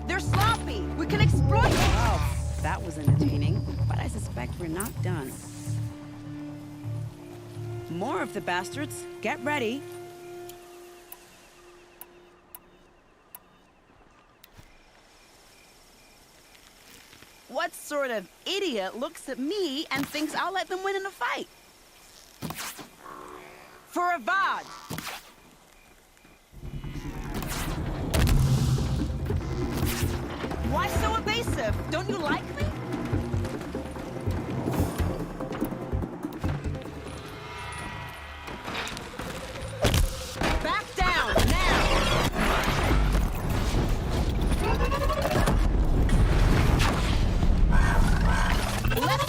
They're sloppy! We can exploit them! Wow, that was entertaining, but I suspect we're not done. More of the bastards. Get ready. What sort of idiot looks at me and thinks I'll let them win in a fight? For a VOD! Why so evasive? Don't you like me? Back down, now! Left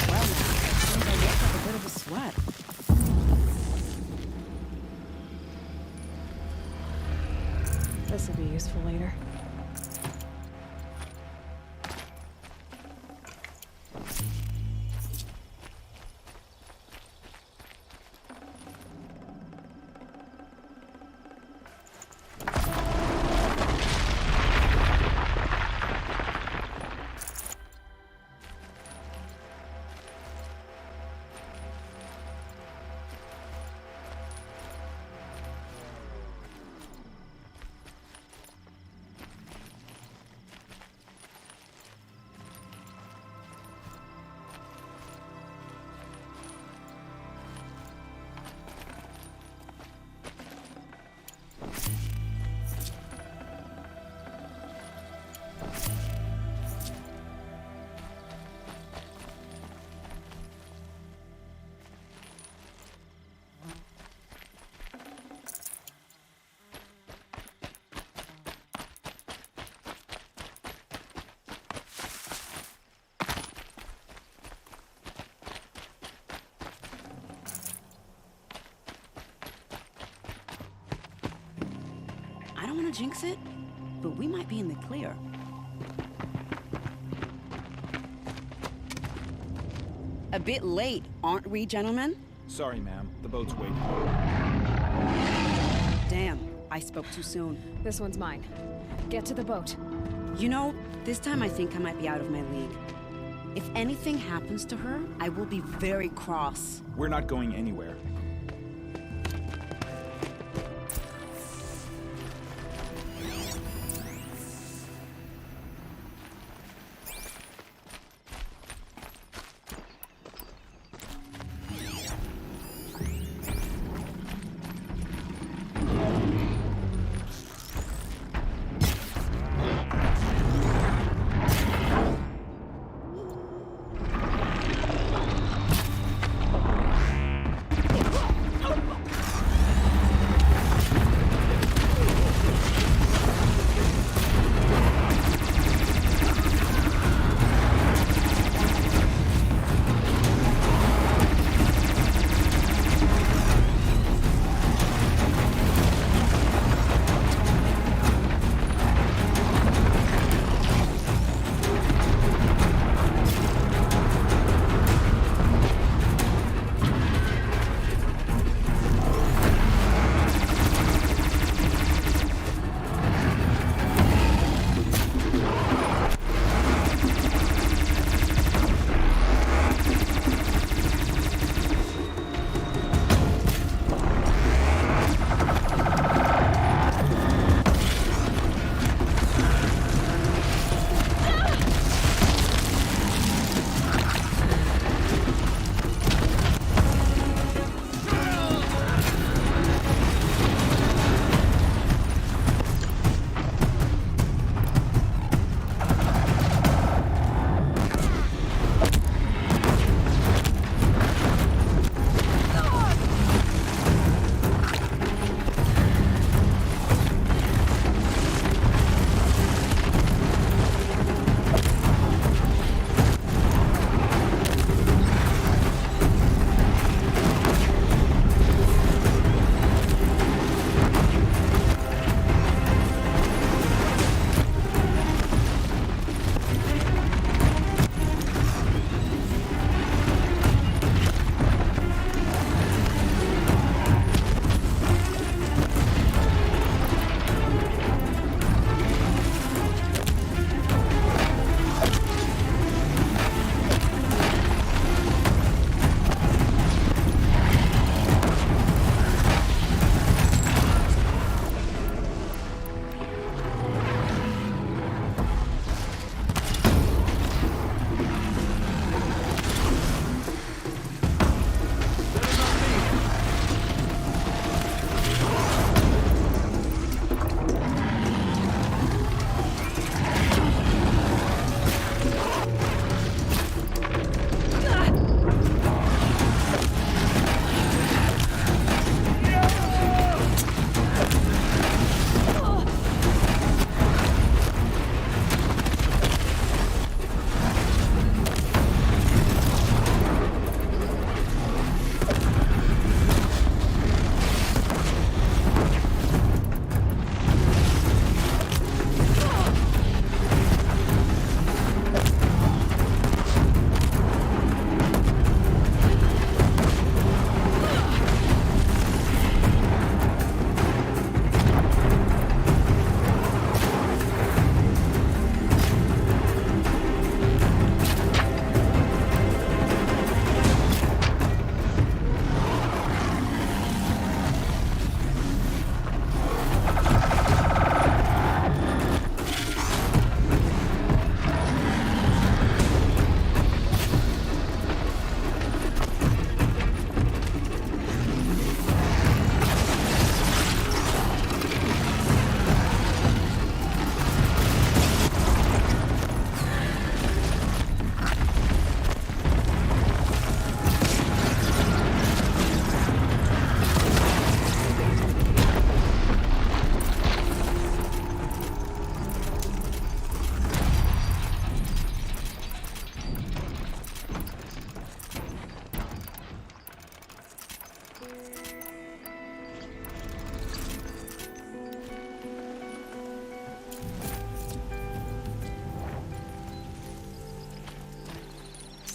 well, now, it seems I worked up a bit of a sweat. This will be useful later. I don't want to jinx it, but we might be in the clear. A bit late, aren't we, gentlemen? Sorry, ma'am. The boat's waiting. Damn, I spoke too soon. This one's mine. Get to the boat. You know, this time I think I might be out of my league. If anything happens to her, I will be very cross. We're not going anywhere.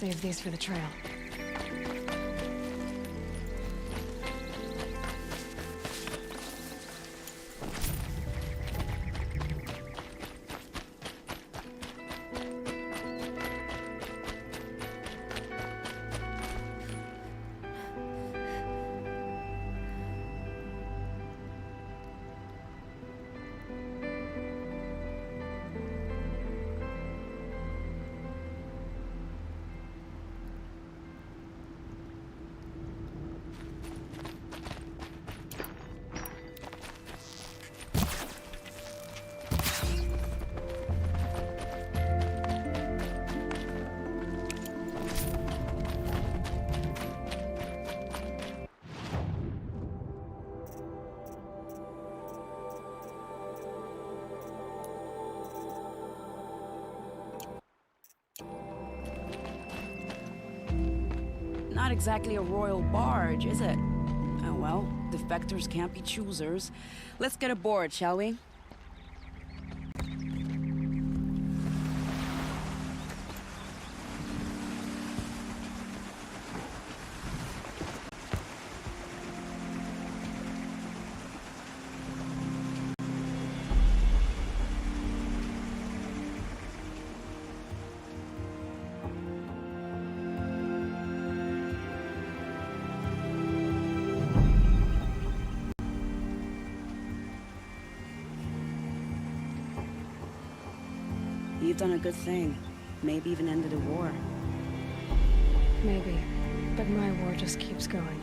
save these for the trail. Not exactly a royal barge, is it? Oh well, defectors can't be choosers. Let's get aboard, shall we? You've done a good thing. Maybe even ended a war. Maybe, but my war just keeps going.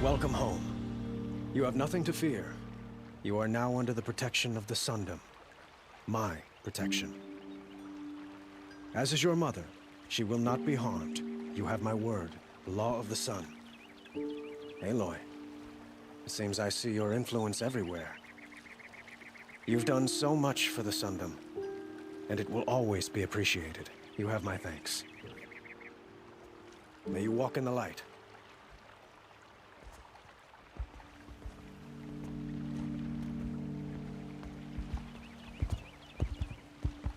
Welcome home. You have nothing to fear. You are now under the protection of the Sundom. My protection. As is your mother, she will not be harmed. You have my word, the law of the sun. Aloy, it seems I see your influence everywhere. You've done so much for the Sundom, and it will always be appreciated. You have my thanks. May you walk in the light.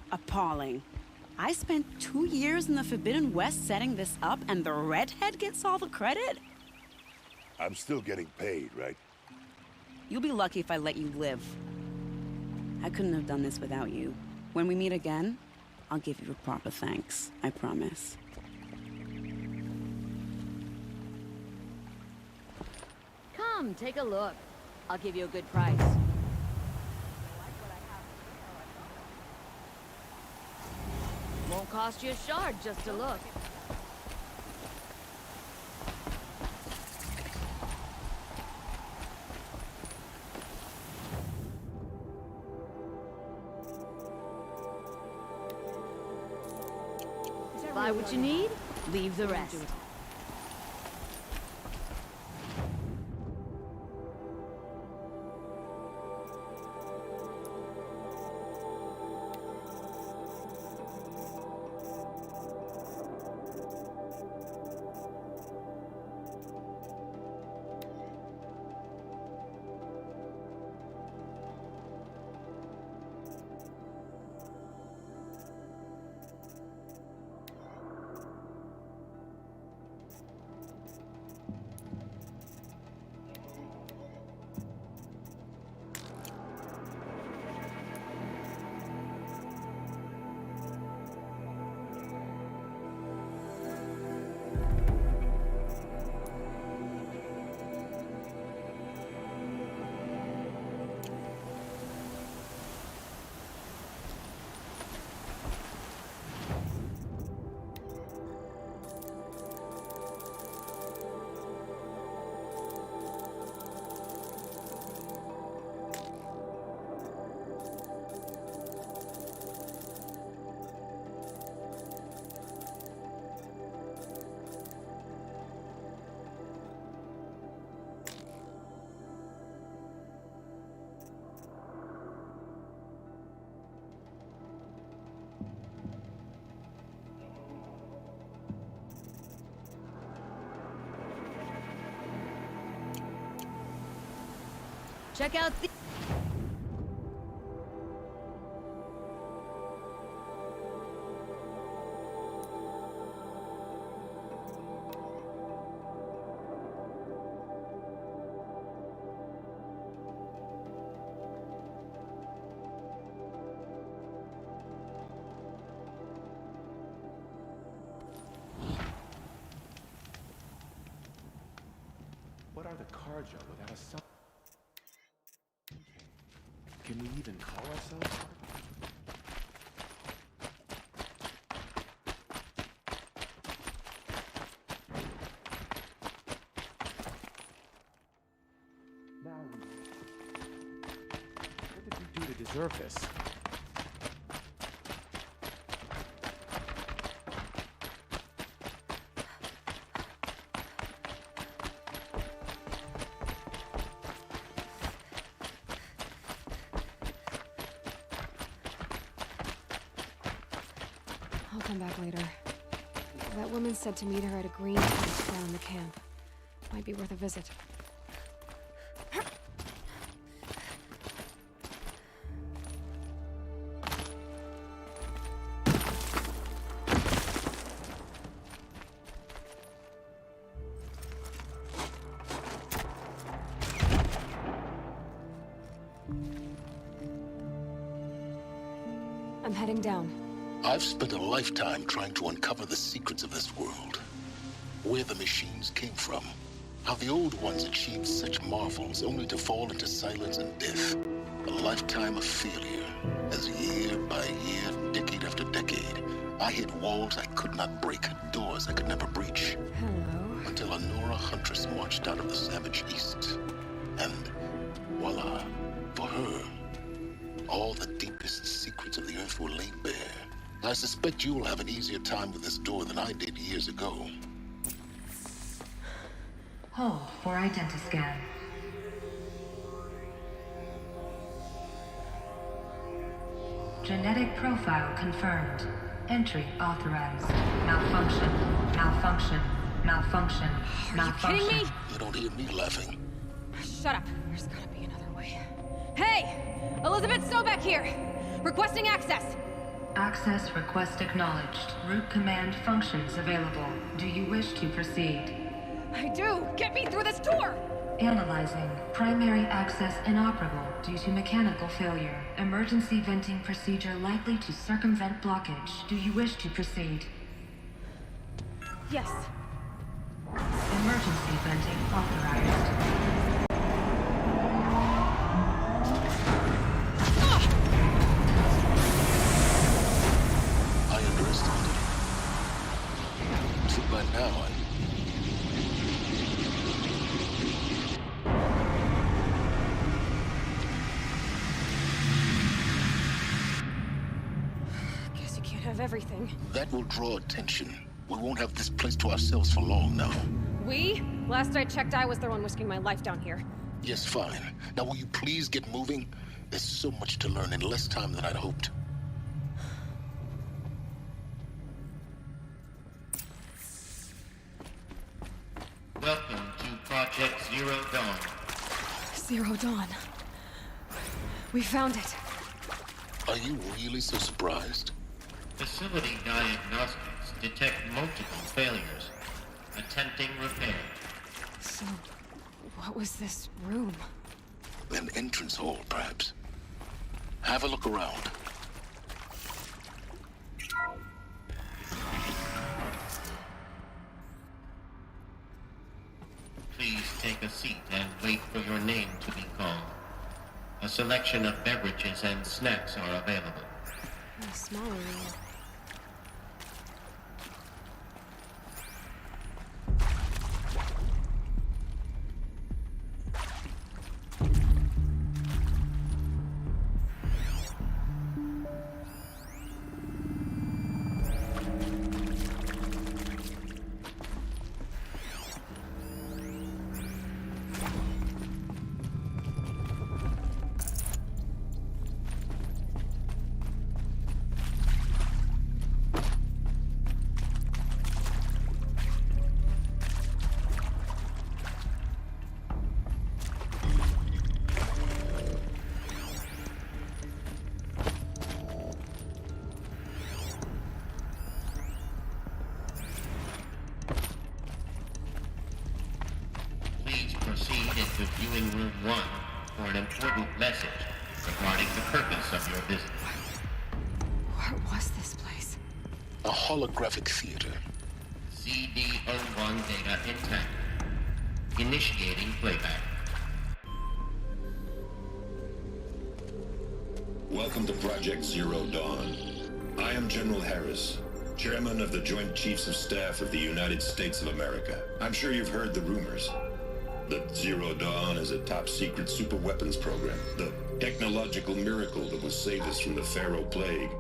Appalling. I spent 2 years in the Forbidden West setting this up, and the redhead gets all the credit? I'm still getting paid, right? You'll be lucky if I let you live. I couldn't have done this without you. When we meet again, I'll give you a proper thanks. I promise. Come, take a look. I'll give you a good price. Won't cost you a shard just to look. Buy what you need, leave the rest. Check out the... What are the Karja without a sun? Can we even call ourselves part? Now, what did we do to deserve this? I'll come back later. That woman said to meet her at a green place down in the camp. Might be worth a visit. I'm heading down. I've spent a lifetime trying to uncover the secrets of this world. Where the machines came from. How the old ones achieved such marvels only to fall into silence and death. A lifetime of failure. As year by year, decade after decade, I hit walls I could not break, doors I could never breach. Hello. Until a Nora huntress marched out of the savage east. And voila, for her, all the deepest secrets of the earth were laid bare. I suspect you'll have an easier time with this door than I did years ago. Hold for identiscan. Genetic profile confirmed. Entry authorized. Malfunction. Malfunction. Malfunction. Malfunction. Are you kidding me? You don't hear me laughing. Shut up. There's gotta be another way. Hey! Elizabeth Sobek here! Requesting access! Access request acknowledged. Root command functions available. Do you wish to proceed? I do! Get me through this door! Analyzing. Primary access inoperable due to mechanical failure. Emergency venting procedure likely to circumvent blockage. Do you wish to proceed? Yes. Emergency venting authorized. By now, Guess you can't have everything. that will draw attention. We won't have this place to ourselves for long now. We? Last I checked, I was the one risking my life down here. Yes, fine. Now will you please get moving? There's so much to learn in less time than I'd hoped. Welcome to Project Zero Dawn. Zero Dawn. We found it. Are you really so surprised? Facility diagnostics detect multiple failures. Attempting repair. So, what was this room? An entrance hall, perhaps. Have a look around. Please take a seat and wait for your name to be called. A selection of beverages and snacks are available. A smaller room. A holographic theater. CD01 data intact. Initiating playback. Welcome to Project Zero Dawn. I am General Harris, Chairman of the Joint Chiefs of Staff of the United States of America. I'm sure you've heard the rumors that Zero Dawn is a top-secret superweapons program, the technological miracle that will save us from the Pharaoh Plague,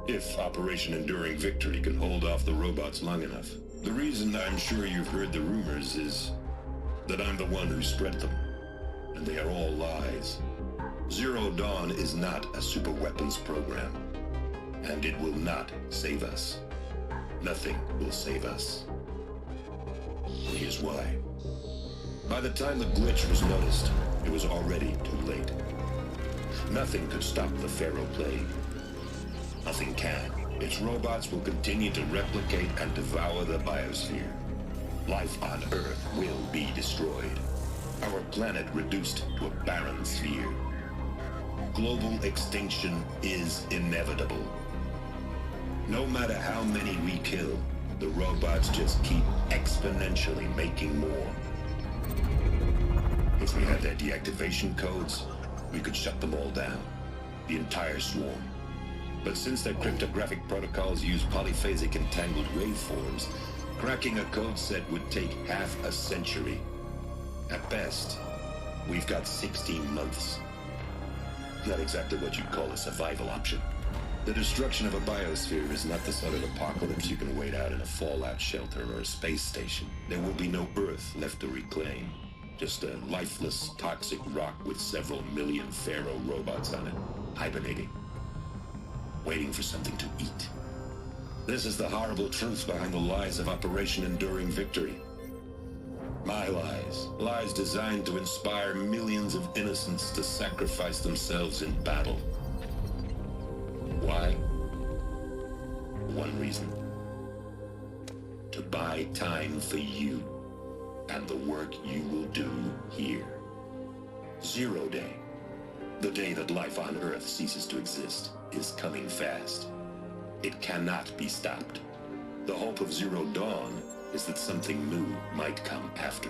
if Operation Enduring Victory can hold off the robots long enough. The reason I'm sure you've heard the rumors is that I'm the one who spread them, and they are all lies. Zero Dawn is not a superweapons program, and it will not save us. Nothing will save us. Here's why. By the time the glitch was noticed, it was already too late. Nothing could stop the Pharaoh Plague. Nothing can. Its robots will continue to replicate and devour the biosphere. Life on Earth will be destroyed. Our planet reduced to a barren sphere. Global extinction is inevitable. No matter how many we kill, the robots just keep exponentially making more. If we had their deactivation codes, we could shut them all down. The entire swarm. But since their cryptographic protocols use polyphasic entangled waveforms, cracking a code set would take half a century. At best, we've got 16 months. Not exactly what you'd call a survival option. The destruction of a biosphere is not the sort of apocalypse you can wait out in a fallout shelter or a space station. There will be no Earth left to reclaim. Just a lifeless, toxic rock with several million Pharaoh robots on it, hibernating, waiting for something to eat. This is the horrible truth behind the lies of Operation Enduring Victory. My lies. Lies designed to inspire millions of innocents to sacrifice themselves in battle. Why? One reason. To buy time for you and the work you will do here. Zero Day, the day that life on Earth ceases to exist, is coming fast. It cannot be stopped. The hope of Zero Dawn is that something new might come after.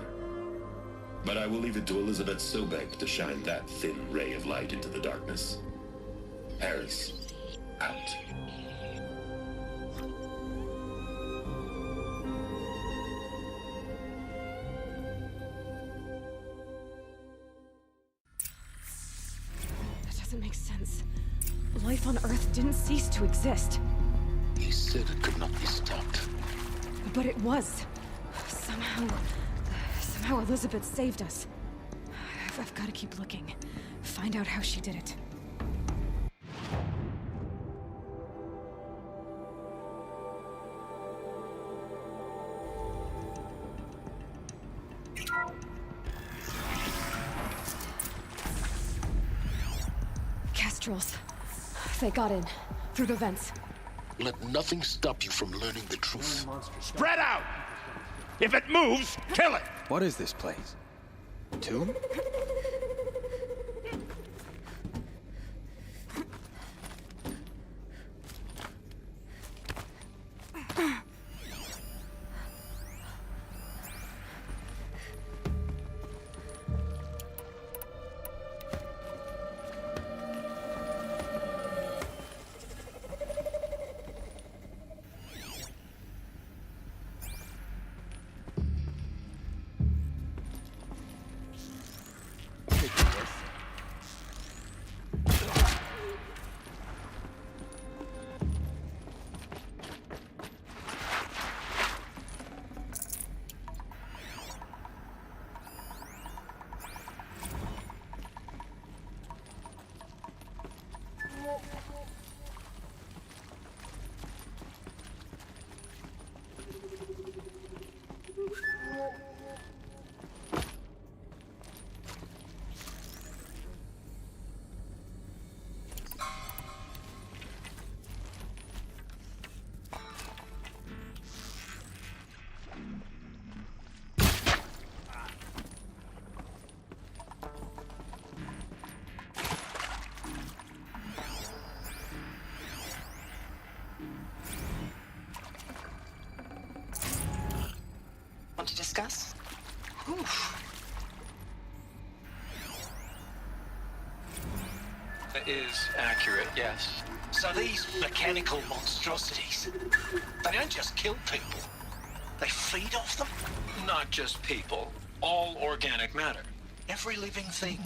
But I will leave it to Elizabeth Sobek to shine that thin ray of light into the darkness. Harris, out. That doesn't make sense. Life on Earth didn't cease to exist. He said it could not be stopped. But it was. Somehow Elizabeth saved us. I've got to keep looking. Find out how she did it. Kestrels. They got in. Through the vents. Let nothing stop you from learning the truth. Spread out! If it moves, kill it! What is this place? A tomb? Want to discuss? Whew. That is accurate, yes. So these mechanical monstrosities, they don't just kill people, they feed off them? Not just people, all organic matter. Every living thing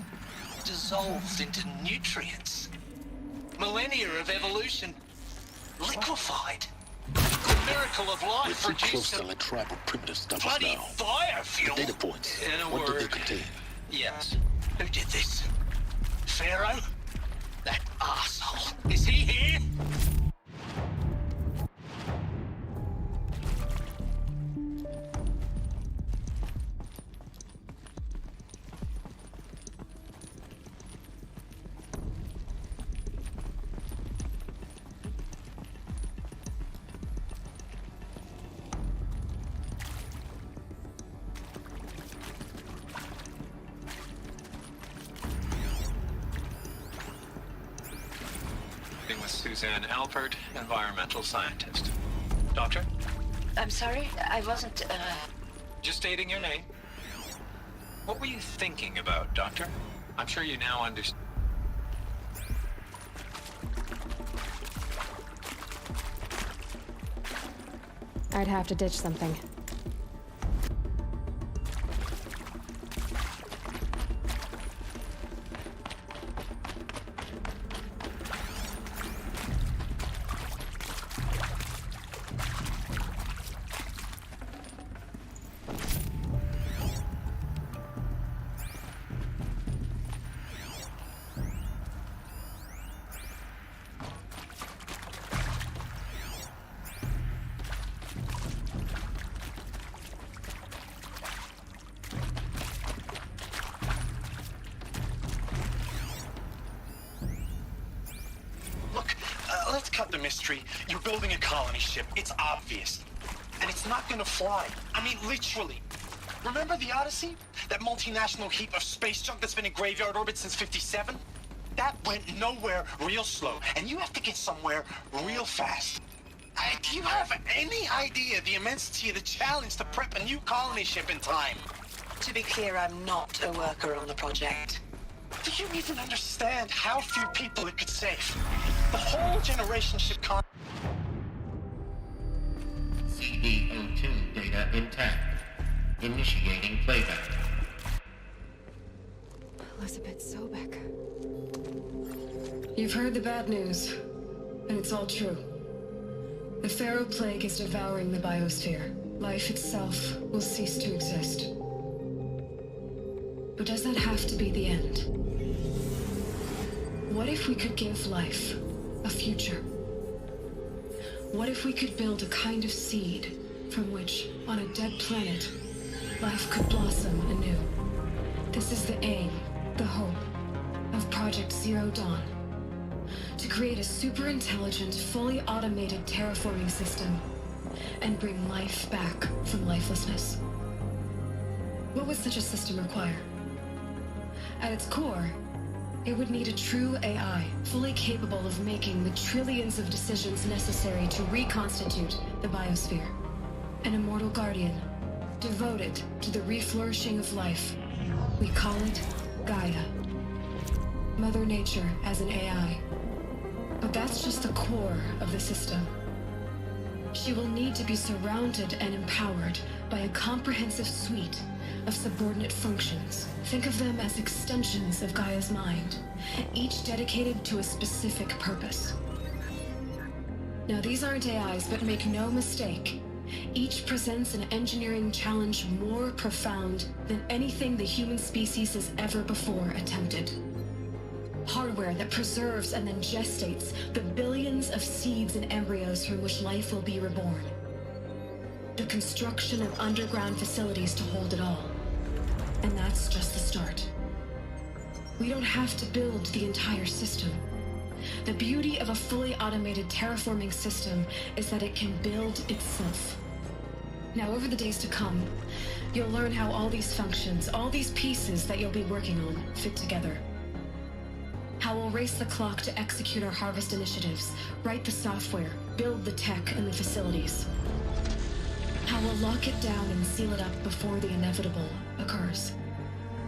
dissolved into nutrients. Millennia of evolution liquefied. The miracle of life We're too close produced to like tribal primitive stuff bloody now. fire fuel. The data points. In a What did they word, contain? yes. Who did this? Pharaoh? That asshole. Is he here? With Suzanne Alpert, environmental scientist. Doctor? I'm sorry, I wasn't, Just stating your name. What were you thinking about, Doctor? I'm sure you now understand. I'd have to ditch something. Let's cut the mystery. You're building a colony ship. It's obvious. And it's not gonna fly. I mean, literally. Remember the Odyssey? That multinational heap of space junk that's been in graveyard orbit since 57? That went nowhere real slow. And you have to get somewhere real fast. Do you have any idea the immensity of the challenge to prep a new colony ship in time? To be clear, I'm not a worker on the project. Do you even understand how few people it could save? The whole generation ship CD02 data intact. Initiating playback. Elizabeth Sobek. You've heard the bad news, and it's all true. The Pharaoh Plague is devouring the biosphere. Life itself will cease to exist. But does that have to be the end? What if we could give life a future? What if we could build a kind of seed from which, on a dead planet, life could blossom anew? This is the aim, the hope, of Project Zero Dawn. To create a super-intelligent, fully automated terraforming system and bring life back from lifelessness. What would such a system require? At its core, it would need a true AI, fully capable of making the trillions of decisions necessary to reconstitute the biosphere. An immortal guardian, devoted to the reflourishing of life. We call it Gaia. Mother Nature as an AI. But that's just the core of the system. She will need to be surrounded and empowered by a comprehensive suite of subordinate functions. Think of them as extensions of Gaia's mind, each dedicated to a specific purpose. Now, these aren't AIs, but make no mistake, each presents an engineering challenge more profound than anything the human species has ever before attempted. Hardware that preserves and then gestates the billions of seeds and embryos from which life will be reborn. The construction of underground facilities to hold it all. And that's just the start. We don't have to build the entire system. The beauty of a fully automated terraforming system is that it can build itself. Now, over the days to come, you'll learn how all these functions, all these pieces that you'll be working on, fit together. How we'll race the clock to execute our harvest initiatives, write the software, build the tech and the facilities. How we'll lock it down and seal it up before the inevitable occurs.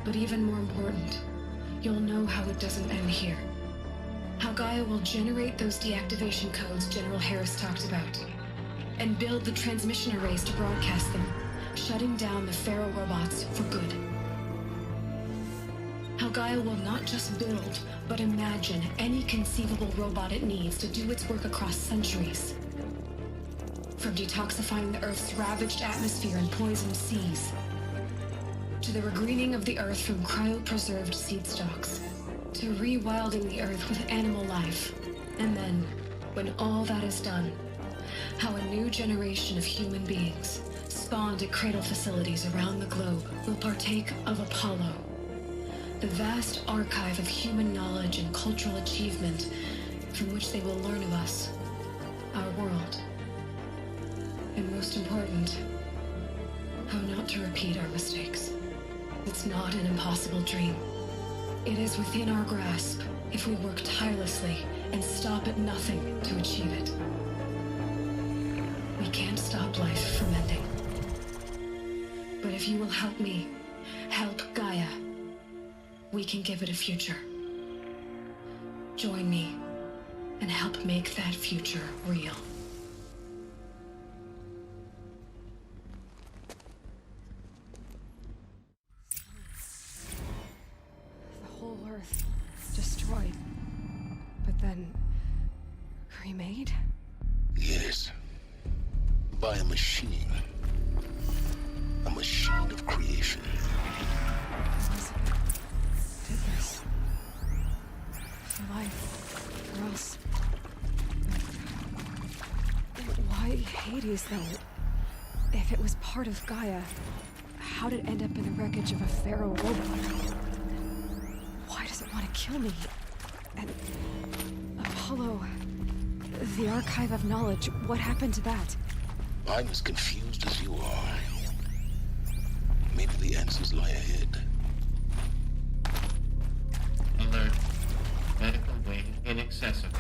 But even more important, you'll know how it doesn't end here. How Gaia will generate those deactivation codes General Harris talked about, and build the transmission arrays to broadcast them, shutting down the Pharaoh robots for good. How Gaia will not just build, but imagine any conceivable robot it needs to do its work across centuries. From detoxifying the Earth's ravaged atmosphere and poisoned seas, to the regreening of the Earth from cryopreserved seed stalks, to rewilding the Earth with animal life. And then, when all that is done, how a new generation of human beings, spawned at cradle facilities around the globe, will partake of Apollo, the vast archive of human knowledge and cultural achievement from which they will learn of us, our world. And most important, how not to repeat our mistakes. It's not an impossible dream. It is within our grasp if we work tirelessly and stop at nothing to achieve it. We can't stop life from ending. But if you will help me, help Gaia, we can give it a future. Join me and help make that future real. The whole Earth destroyed, but then remade? Yes. By a machine. A machine of creation. Did this for life, for us. Why Hades, though? If it was part of Gaia, how did it end up in the wreckage of a Pharaoh robot? Why does it want to kill me? And Apollo, the archive of knowledge, what happened to that? I'm as confused as you are. Maybe the answers lie ahead. Alert. Medical wing inaccessible.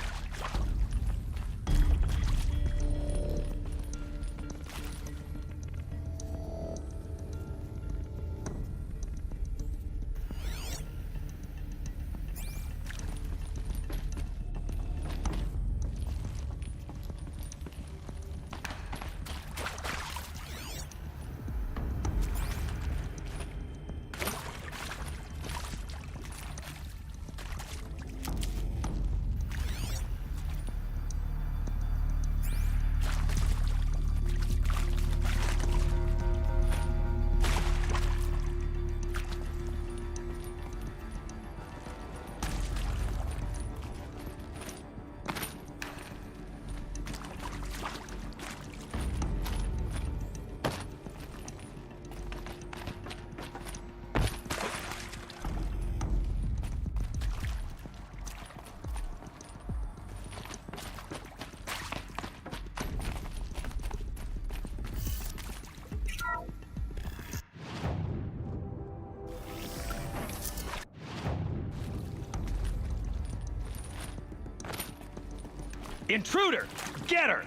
Intruder! Get her!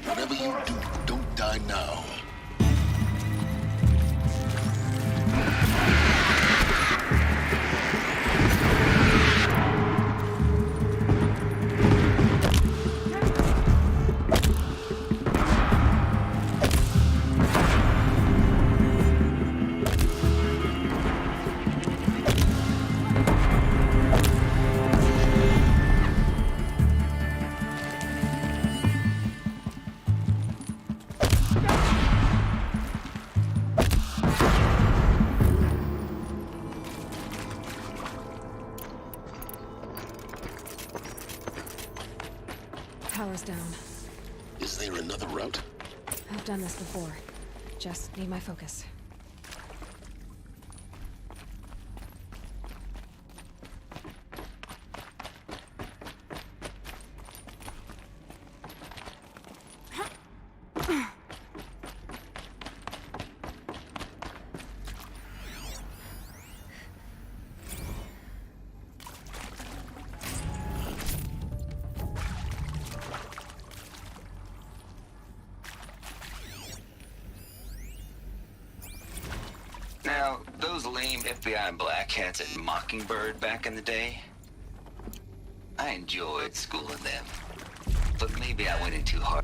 Whatever you do, don't die now. Power's down. Is there another route? I've done this before. Just need my focus. Those lame FBI black hats at Mockingbird back in the day, I enjoyed schooling them. But maybe I went in too hard.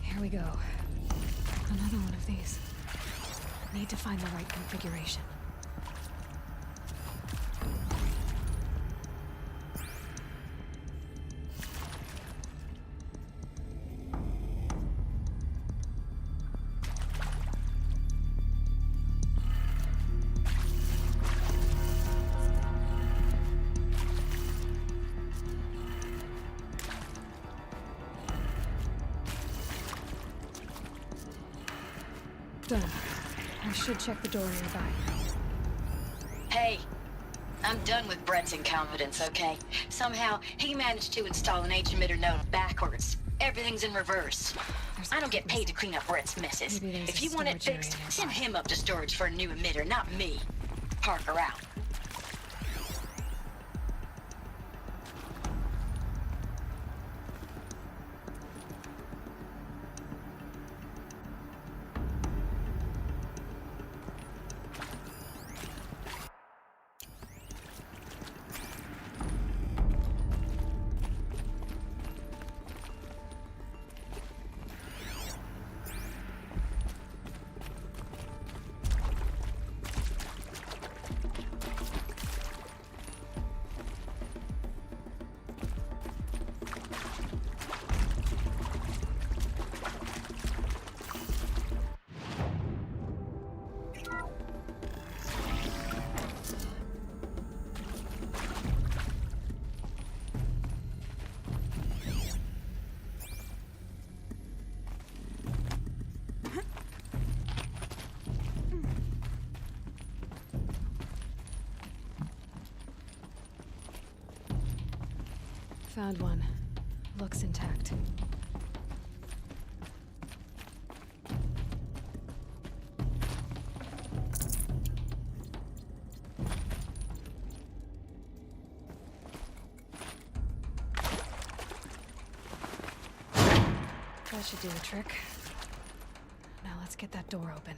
Here we go. Another one of these. Need to find the right configuration. Done. I should check the door nearby. Hey, I'm done with Brett's incompetence, okay? Somehow, he managed to install an H-emitter node backwards. Everything's in reverse. I don't get paid to clean up Brett's messes. If you want it fixed, send him up to storage for a new emitter, not me. Parker out. Found one. Looks intact. That should do the trick. Now let's get that door open.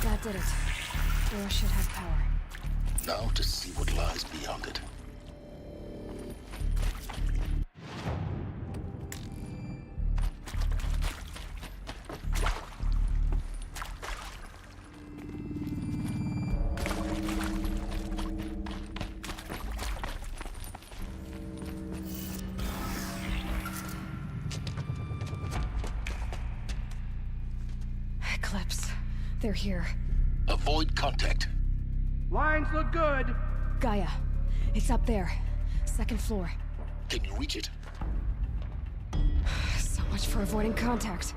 That did it. Door should have power. Now to see what lies beyond it. Eclipse. They're here. Avoid contact. Lines look good. Gaia. It's up there. Second floor. Can you reach it? So much for avoiding contact.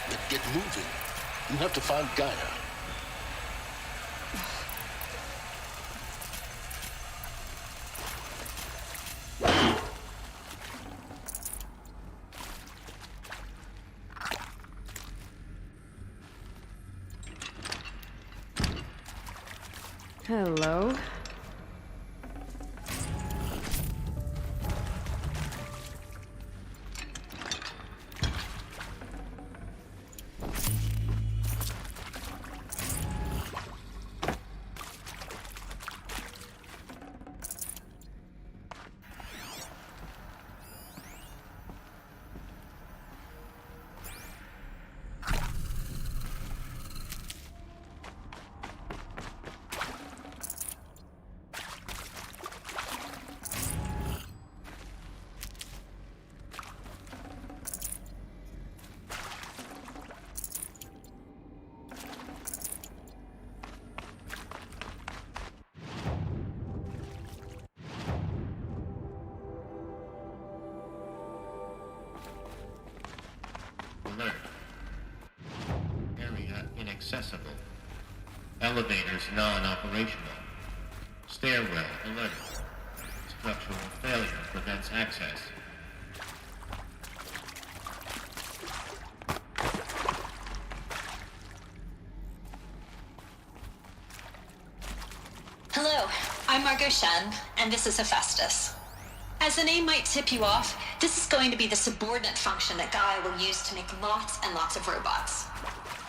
Then get moving. You have to find Gaia. Hello? Alert. Area inaccessible. Elevators non-operational. Stairwell alert. Structural failure prevents access. Hello, I'm Margot Shen, and this is Hephaestus. As the name might tip you off, this is going to be the subordinate function that Gaia will use to make lots and lots of robots.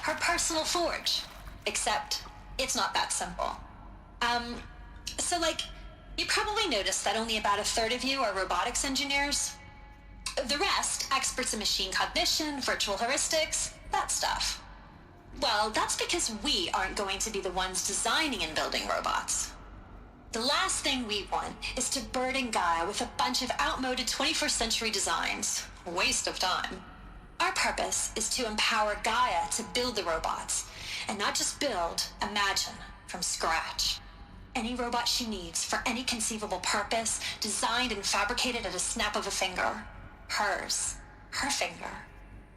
Her personal forge. Except, it's not that simple. You probably noticed that only about a third of you are robotics engineers. The rest, experts in machine cognition, virtual heuristics, that stuff. Well, that's because we aren't going to be the ones designing and building robots. The last thing we want is to burden Gaia with a bunch of outmoded 21st century designs. Waste of time. Our purpose is to empower Gaia to build the robots, and not just build, imagine, from scratch. Any robot she needs for any conceivable purpose, designed and fabricated at a snap of a finger. Hers. Her finger.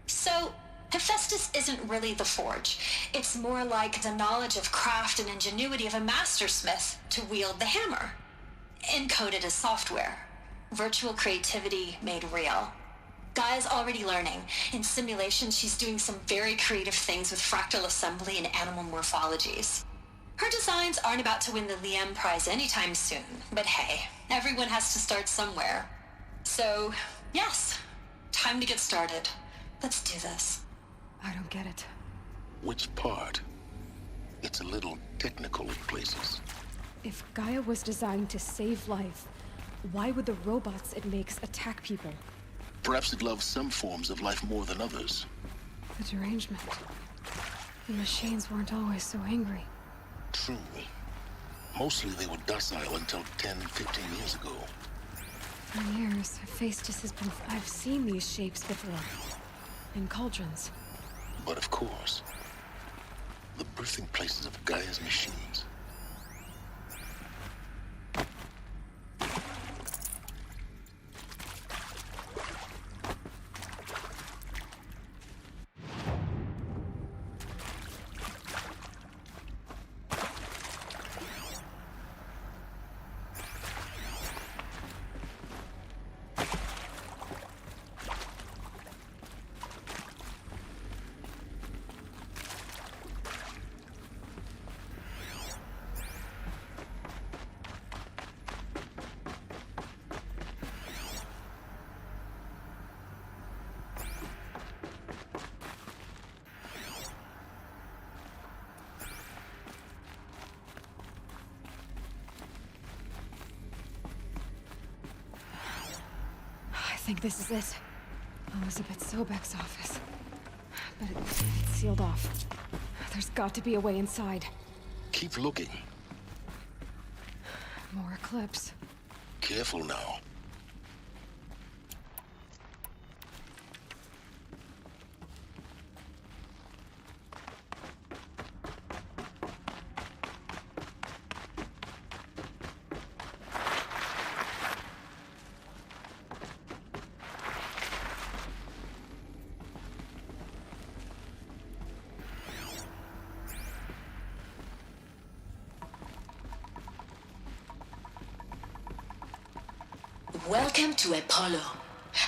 So, Hephaestus isn't really the forge. It's more like the knowledge of craft and ingenuity of a mastersmith to wield the hammer. Encoded as software. Virtual creativity made real. Gaia's already learning. In simulation, she's doing some very creative things with fractal assembly and animal morphologies. Her designs aren't about to win the Liam Prize anytime soon, but hey, everyone has to start somewhere. So, yes, time to get started. Let's do this. I don't get it. Which part? It's a little technical in places. If Gaia was designed to save life, why would the robots it makes attack people? Perhaps it loves some forms of life more than others. The derangement. The machines weren't always so angry. True. Mostly they were docile until 10, 15 years ago. For years, Hephaestus has been... I've seen these shapes before. In cauldrons. But of course, the birthing places of Gaia's machines. I think this is it. Elizabeth Sobek's office. But it's sealed off. There's got to be a way inside. Keep looking. More Eclipse. Careful now. Welcome to Apollo,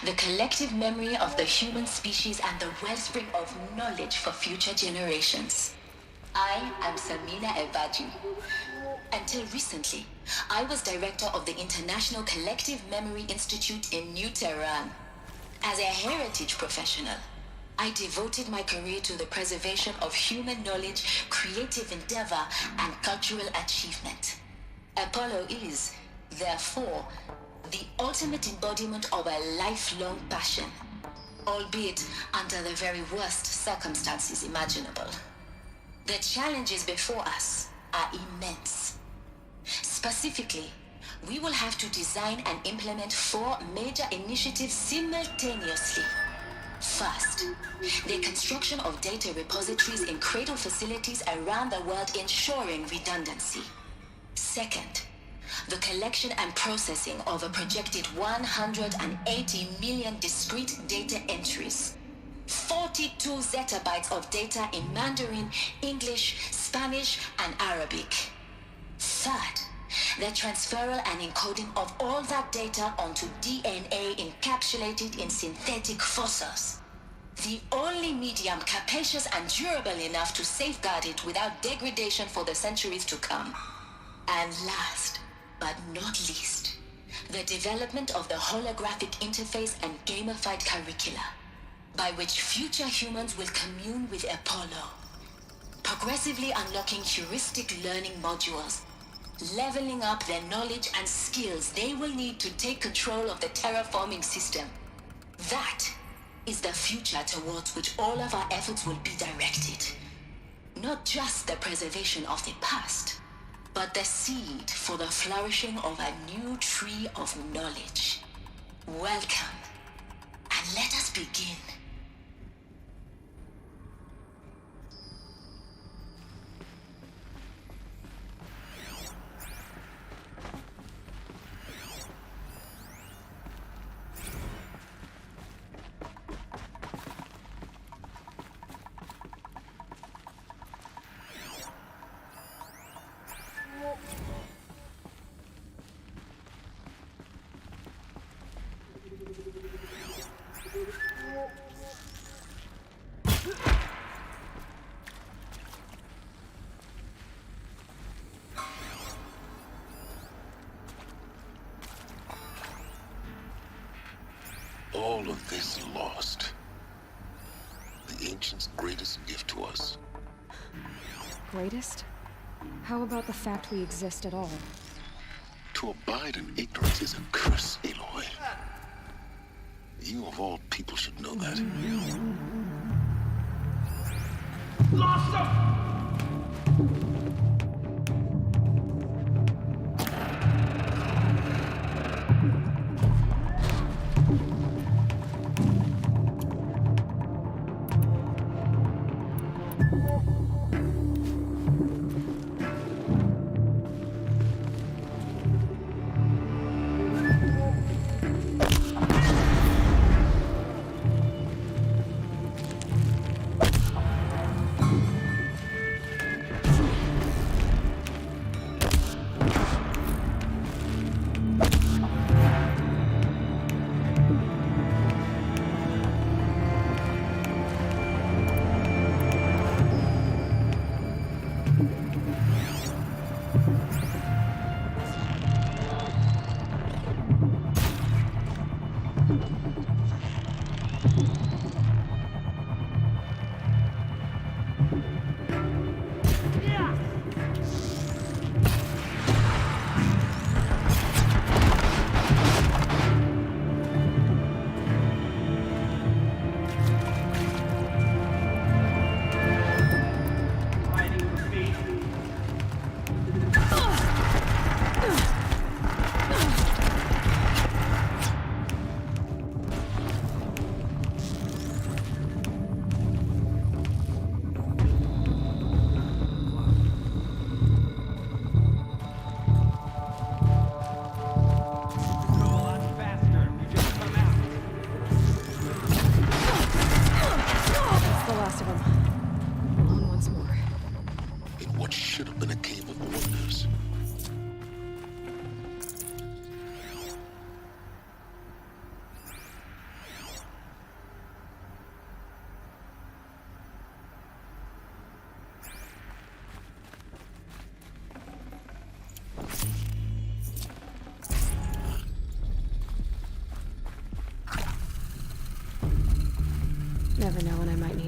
the collective memory of the human species and the wellspring of knowledge for future generations. I am Samina Ebaji. Until recently, I was director of the International Collective Memory Institute in New Tehran. As a heritage professional, I devoted my career to the preservation of human knowledge, creative endeavor, and cultural achievement. Apollo is, therefore, the ultimate embodiment of a lifelong passion, albeit under the very worst circumstances imaginable. The challenges before us are immense. Specifically, we will have to design and implement 4 major initiatives simultaneously. First, the construction of data repositories in cradle facilities around the world ensuring redundancy. Second, the collection and processing of a projected 180 million discrete data entries. 42 zettabytes of data in Mandarin, English, Spanish, and Arabic. Third, the transferal and encoding of all that data onto DNA encapsulated in synthetic fossils. The only medium capacious and durable enough to safeguard it without degradation for the centuries to come. And last, but not least, the development of the holographic interface and gamified curricula, by which future humans will commune with Apollo, progressively unlocking heuristic learning modules, leveling up their knowledge and skills they will need to take control of the terraforming system. That is the future towards which all of our efforts will be directed. Not just the preservation of the past, but the seed for the flourishing of a new tree of knowledge. Welcome, and let us begin. All of this lost. The ancients' greatest gift to us. Greatest? How about the fact we exist at all? To abide in ignorance is a curse, Aloy. You of all people should know that. Lost them!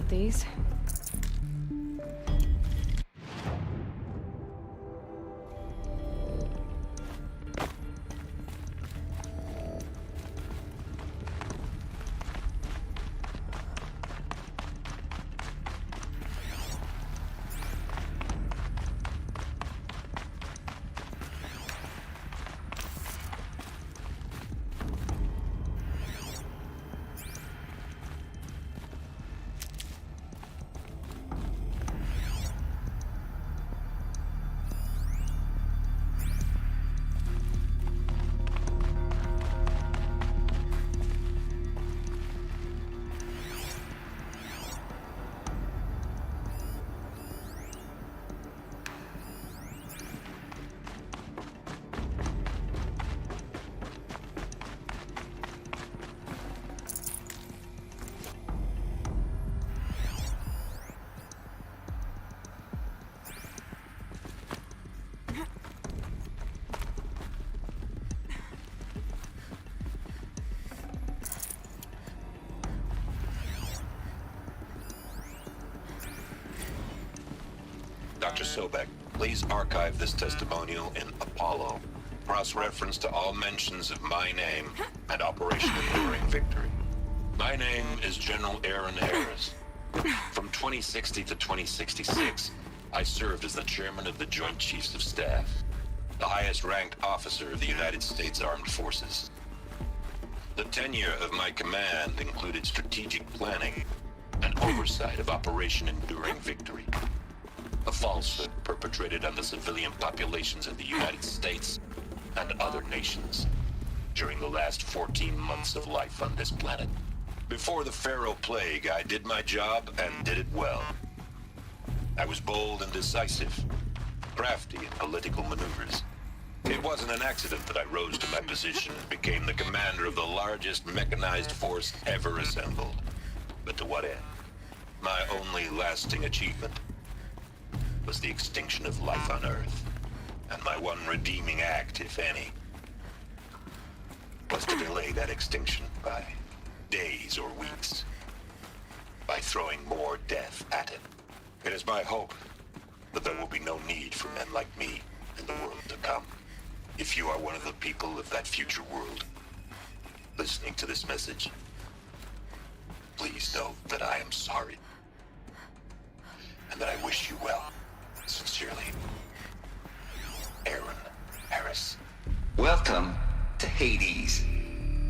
with these. Dr. Sobek, please archive this testimonial in Apollo. Cross-reference to all mentions of my name and Operation Enduring Victory. My name is General Aaron Harris. From 2060 to 2066, I served as the chairman of the Joint Chiefs of Staff, the highest-ranked officer of the United States Armed Forces. The tenure of my command included strategic planning and oversight of Operation Enduring Victory, a falsehood perpetrated on the civilian populations of the United States and other nations during the last 14 months of life on this planet. Before the Pharaoh Plague, I did my job and did it well. I was bold and decisive, crafty in political maneuvers. It wasn't an accident that I rose to my position and became the commander of the largest mechanized force ever assembled. But to what end? My only lasting achievement was the extinction of life on Earth. And my one redeeming act, if any, was to delay that extinction by days or weeks, by throwing more death at it. It is my hope that there will be no need for men like me in the world to come. If you are one of the people of that future world listening to this message, please know that I am sorry and that I wish you well. Sincerely, Aaron Harris. Welcome to Hades.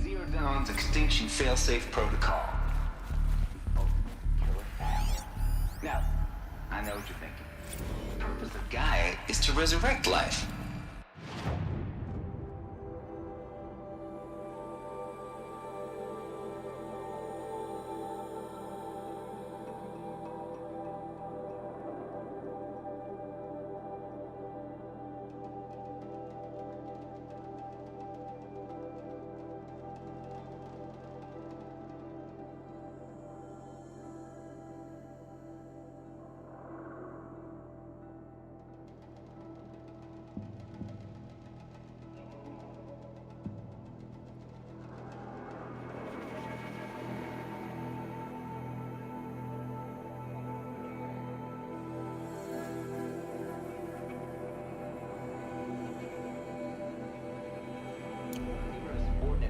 Zero Dawn's extinction failsafe protocol. Now, I know what you're thinking. The purpose of Gaia is to resurrect life.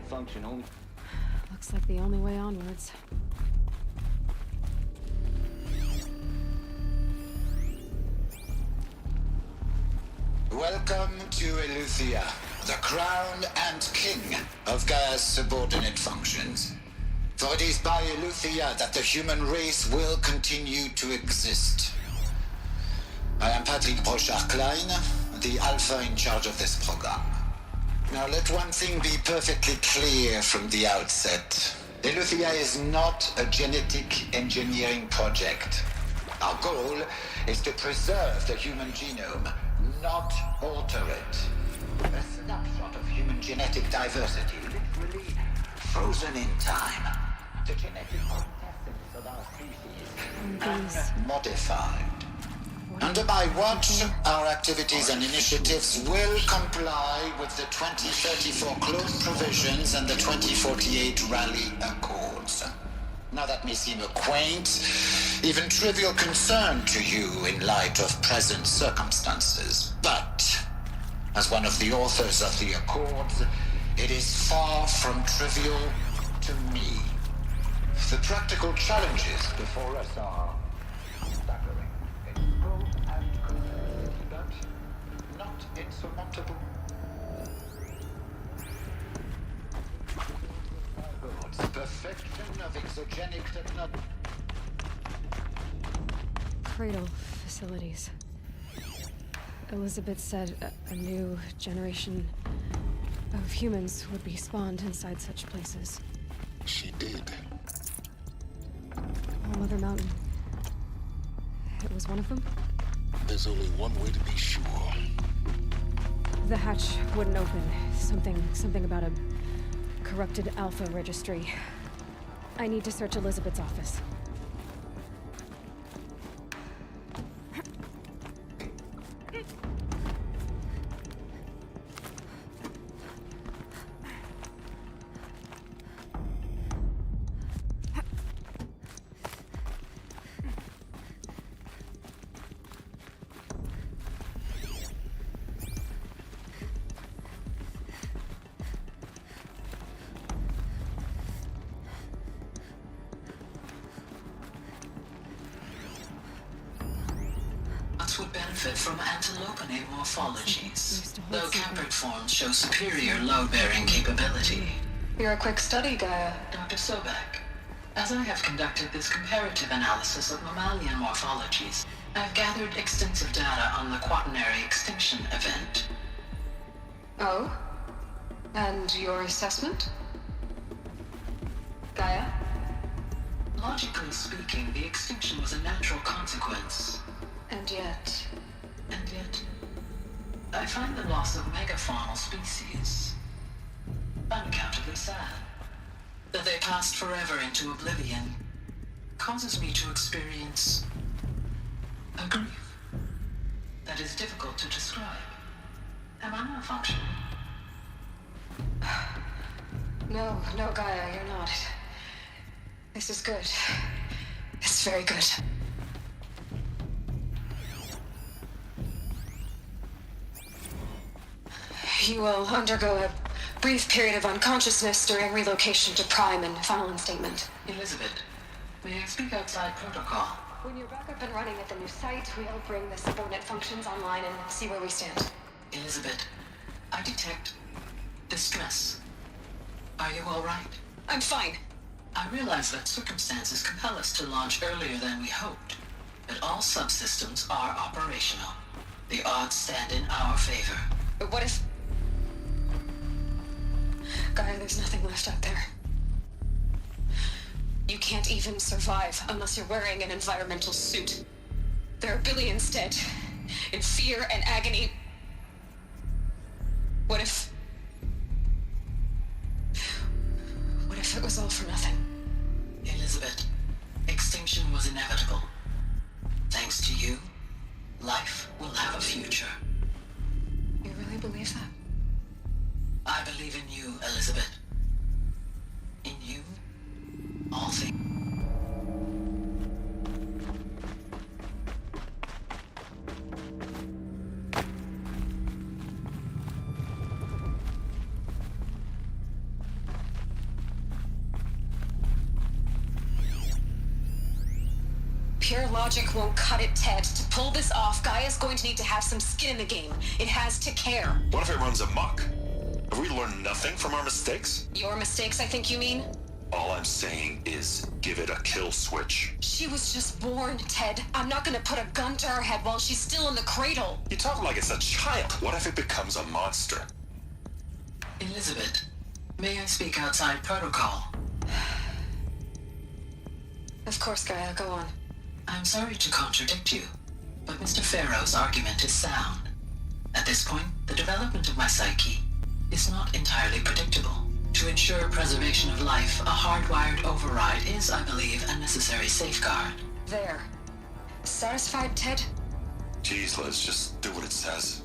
Function only. Looks like the only way onwards. Welcome to Eleuthia, the crown and king of Gaia's subordinate functions. For it is by Eleuthia that the human race will continue to exist. I am Patrick Brochard-Klein, the Alpha in charge of this program. Now let one thing be perfectly clear from the outset. Eleuthia is not a genetic engineering project. Our goal is to preserve the human genome, not alter it. A snapshot of human genetic diversity, literally frozen in time. The genetic quintessence of our species, modified. Under my watch, our activities and initiatives will comply with the 2034 clone provisions and the 2048 Rally Accords. Now that may seem a quaint even trivial concern to you in light of present circumstances. But, as one of the authors of the Accords, it is far from trivial to me. The practical challenges before us are staggering in scope and complexity, but not insurmountable. Perfection of exogenic technology. Cradle facilities. Elizabeth said a new generation of humans would be spawned inside such places. She did. All Mother Mountain. It was one of them? There's only one way to be sure. The hatch wouldn't open. Something about a corrupted Alpha registry. I need to search Elizabeth's office. Would benefit from antilopenate morphologies, though Kempered forms show superior load-bearing capability. You're a quick study, Gaia. Dr. Sobek, as I have conducted this comparative analysis of mammalian morphologies, I've gathered extensive data on the quaternary extinction event. Oh? And your assessment? Gaia? Logically speaking, the extinction was a natural consequence. And yet, I find the loss of megafaunal species unaccountably sad. That they passed forever into oblivion causes me to experience a grief that is difficult to describe. Am I not functioning? No, Gaia, you're not. This is good. It's very good. You will undergo a brief period of unconsciousness during relocation to Prime and final instatement. Elizabeth, may I speak outside protocol? When you're back up and running at the new site, we'll bring the subordinate functions online and see where we stand. Elizabeth, I detect distress. Are you all right? I'm fine. I realize that circumstances compel us to launch earlier than we hoped, but all subsystems are operational. The odds stand in our favor. But what if... Gaia, there's nothing left out there. You can't even survive unless you're wearing an environmental suit. There are billions dead, in fear and agony. What if it was all for nothing? Elizabeth, extinction was inevitable. Thanks to you, life will have a future. You really believe that? I believe in you, Elizabeth. In you, all things. Pure logic won't cut it, Ted. To pull this off, Gaia's going to need to have some skin in the game. It has to care. What if it runs amok? Have we learned nothing from our mistakes? Your mistakes, I think you mean? All I'm saying is give it a kill switch. She was just born, Ted. I'm not gonna put a gun to her head while she's still in the cradle. You talk like it's a child. What if it becomes a monster? Elizabeth, may I speak outside protocol? Of course, Gaia, go on. I'm sorry to contradict you, but Mr. Farrow's argument is sound. At this point, the development of my psyche is not entirely predictable. To ensure preservation of life, a hardwired override is, I believe, a necessary safeguard. There. Satisfied, Ted? Jeez, Liz, just do what it says.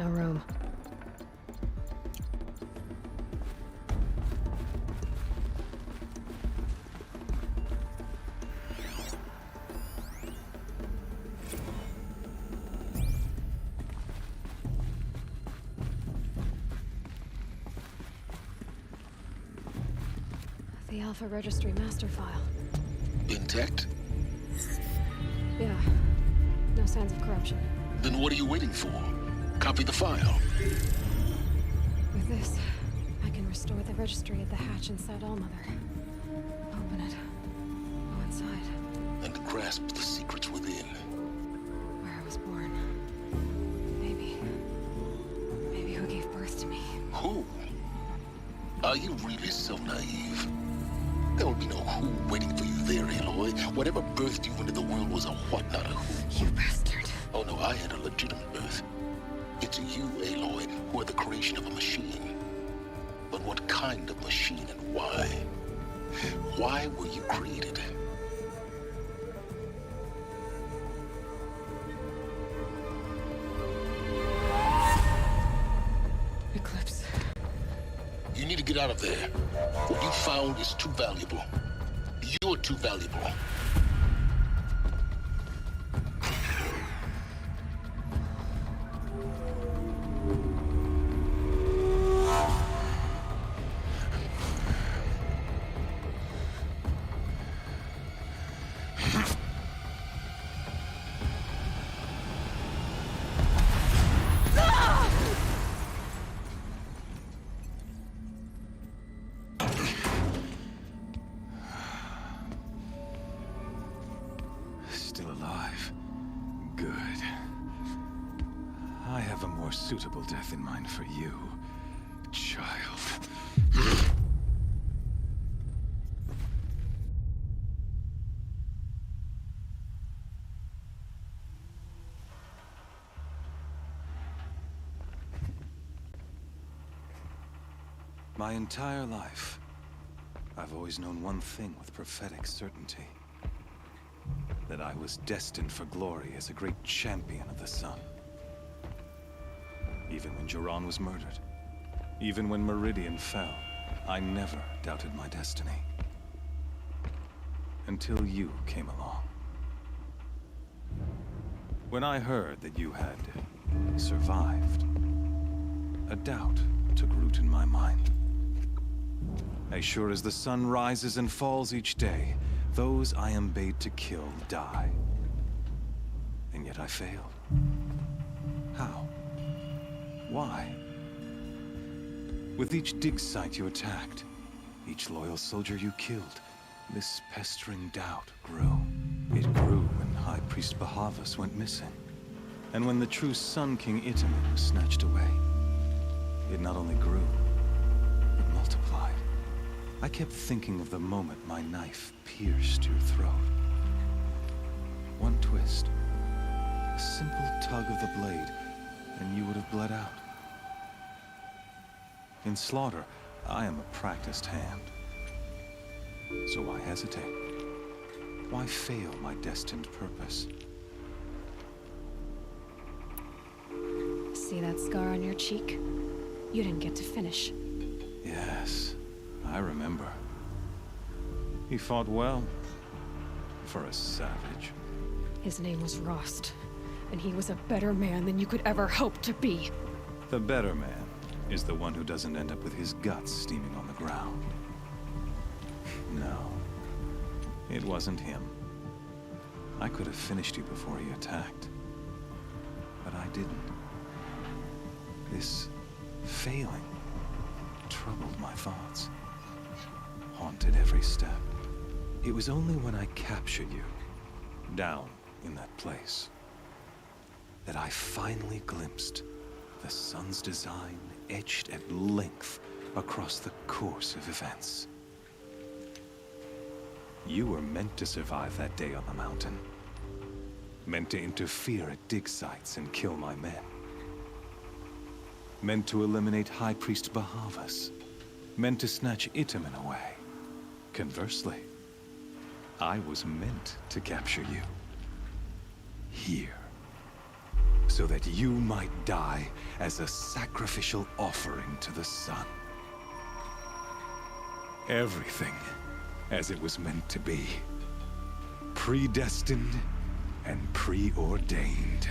no room. The Alpha Registry master file. Intact? Yeah. No signs of corruption. Then what are you waiting for? Copy the file. With this, I can restore the registry at the hatch inside Allmother. Open it. Go inside. And grasp the secrets within. Where I was born. Maybe who gave birth to me. Who? Are you really so naive? There will be no who waiting for you there, Aloy. Whatever birthed you into the world was a what, not a who. You bastard. Oh no, I had a legitimate birth. It's you, Aloy, who are the creation of a machine. But what kind of machine and why? Why were you created? Eclipse. You need to get out of there. What you found is too valuable. You're too valuable. Still alive. Good. I have a more suitable death in mind for you, child. My entire life, I've always known one thing with prophetic certainty. That I was destined for glory as a great champion of the sun. Even when Jiran was murdered, even when Meridian fell, I never doubted my destiny. Until you came along. When I heard that you had survived, a doubt took root in my mind. As sure as the sun rises and falls each day, those I am bade to kill die. And yet I failed. How? Why? With each dig site you attacked, each loyal soldier you killed, this pestering doubt grew. It grew when High Priest Bahavas went missing. And when the true Sun King Itamen was snatched away. It not only grew, it multiplied. I kept thinking of the moment my knife pierced your throat. One twist, a simple tug of the blade, and you would have bled out. In slaughter, I am a practiced hand. So why hesitate? Why fail my destined purpose? See that scar on your cheek? You didn't get to finish. Yes, I remember. He fought well. For a savage. His name was Rost, and he was a better man than you could ever hope to be. The better man is the one who doesn't end up with his guts steaming on the ground. No, it wasn't him. I could have finished you before he attacked. But I didn't. This failing troubled my thoughts. Haunted every step. It was only when I captured you, down in that place, that I finally glimpsed the sun's design etched at length across the course of events. You were meant to survive that day on the mountain. Meant to interfere at dig sites and kill my men. Meant to eliminate High Priest Bahavas. Meant to snatch Itamen away. Conversely, I was meant to capture you. Here. so that you might die as a sacrificial offering to the sun. Everything as it was meant to be. Predestined and preordained.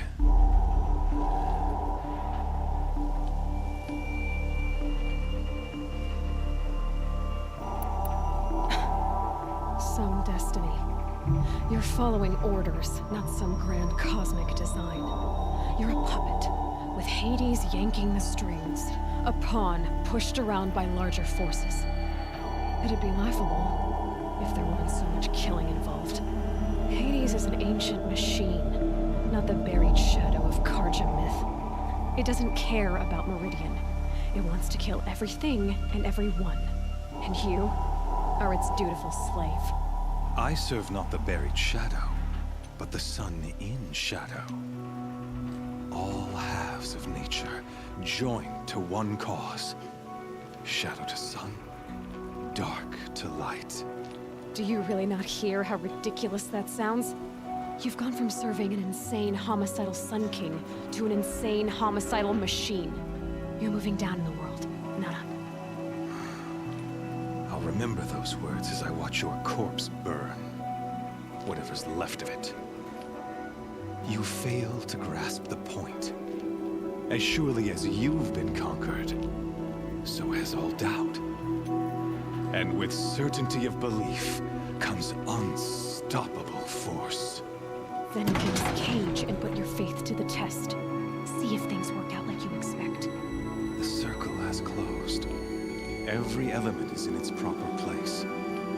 Some destiny. You're following orders, not some grand cosmic design. You're a puppet, with Hades yanking the strings. A pawn pushed around by larger forces. It'd be laughable if there weren't so much killing involved. Hades is an ancient machine, not the buried shadow of Karja myth. It doesn't care about Meridian. It wants to kill everything and everyone. And you are its dutiful slave. I serve not the buried shadow, but the sun in shadow. All halves of nature joined to one cause. Shadow to sun, dark to light. Do you really not hear how ridiculous that sounds? You've gone from serving an insane homicidal Sun King to an insane homicidal machine. You're moving down in the world, not up. I'll remember those words as I watch your corpse burn. Whatever's left of it. You fail to grasp the point. As surely as you've been conquered, so has all doubt. And with certainty of belief comes unstoppable force. Then get this cage and put your faith to the test. See if things work out like you expect. The circle has closed. Every element is in its proper place,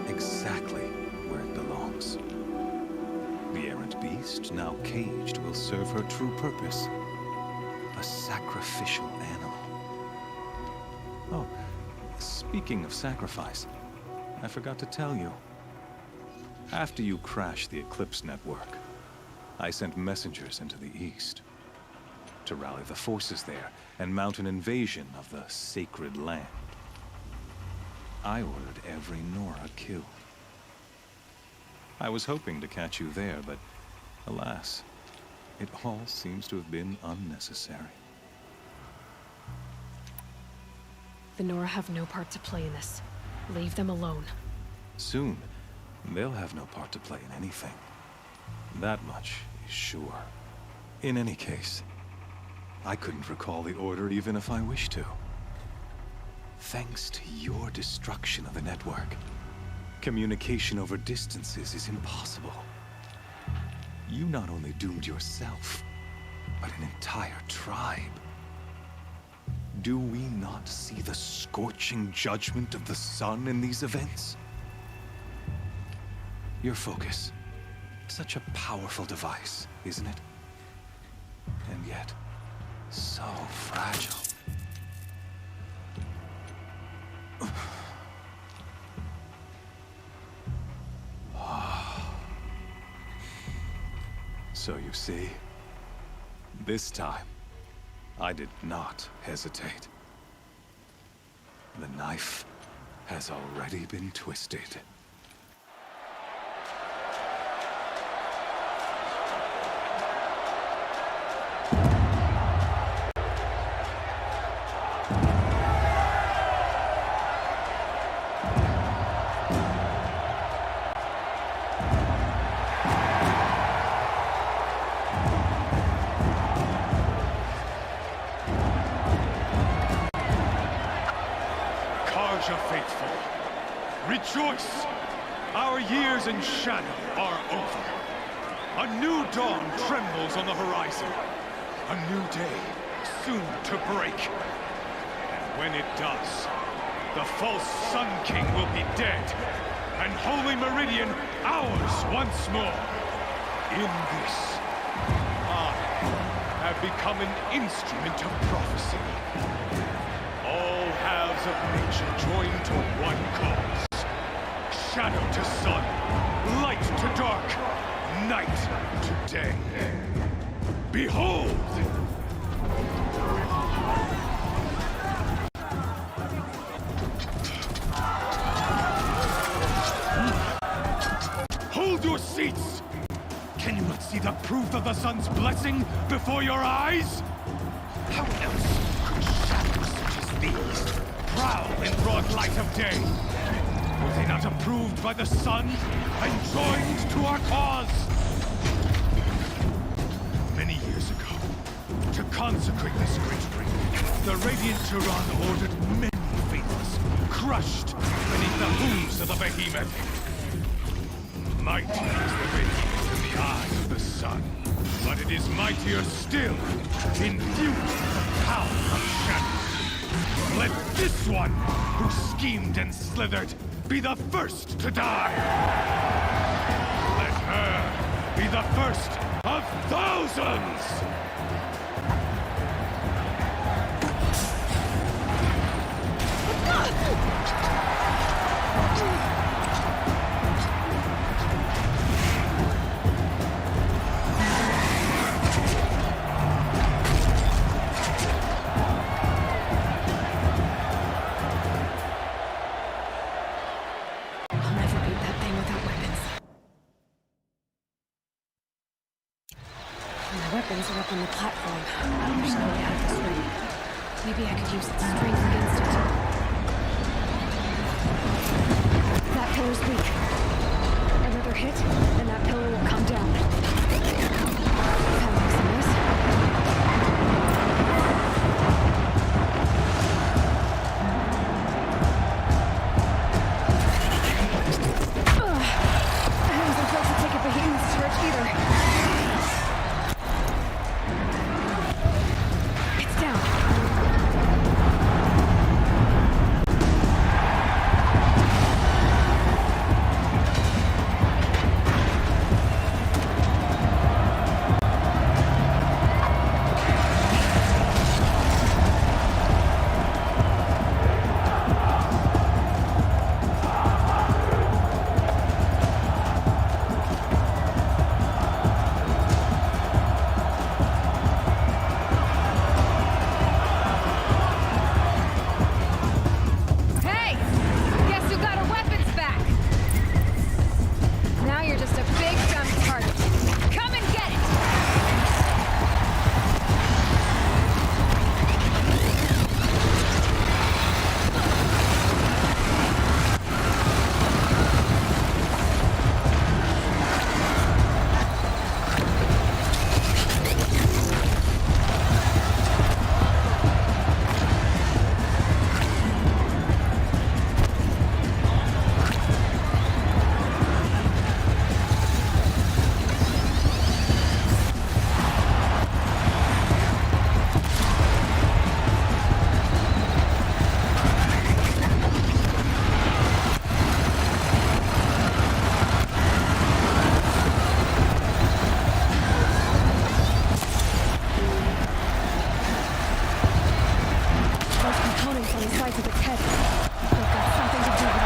exactly where it belongs. The errant beast, now caged, will serve her true purpose. A sacrificial animal. Oh, speaking of sacrifice, I forgot to tell you. After you crashed the Eclipse network, I sent messengers into the east to rally the forces there and mount an invasion of the sacred land. I ordered every Nora killed. I was hoping to catch you there, but alas, it all seems to have been unnecessary. The Nora have no part to play in this. Leave them alone. Soon, they'll have no part to play in anything. That much is sure. In any case, I couldn't recall the order even if I wished to. Thanks to your destruction of the network, communication over distances is impossible. You not only doomed yourself, but an entire tribe. Do we not see the scorching judgment of the sun in these events? Your focus, such a powerful device, isn't it? And yet, so fragile. So you see, this time, I did not hesitate. The knife has already been twisted. Faithful, rejoice! Our years in shadow are over. A new dawn trembles on the horizon. A new day soon to break. And when it does, the false Sun King will be dead, and Holy Meridian ours once more. In this, I have become an instrument of prophecy. All halves of nature joined to one cause. Shadow to sun, light to dark, night to day. Behold! Hold your seats! Can you not see the proof of the sun's blessing before your eyes? How else could shadows such as these prowl in broad light of day? Were they not approved by the sun and joined to our cause? Many years ago, to consecrate this great ring, the Radiant Turan ordered many faithless, crushed beneath the hooves of the behemoth. Mighty is the behemoth in the eye of the sun, but it is mightier still, infused with the power of shadows. Let this one, who schemed and slithered, be the first to die! Let her be the first of thousands! Weapons are up on the platform. There's no way out of this room. Maybe I could use its strength against it. That pillar's weak. Another hit, and that pillar will come down. That makes a mess. I wasn't built to take a behemoth's search either. On the sides of its head. They've got something to do with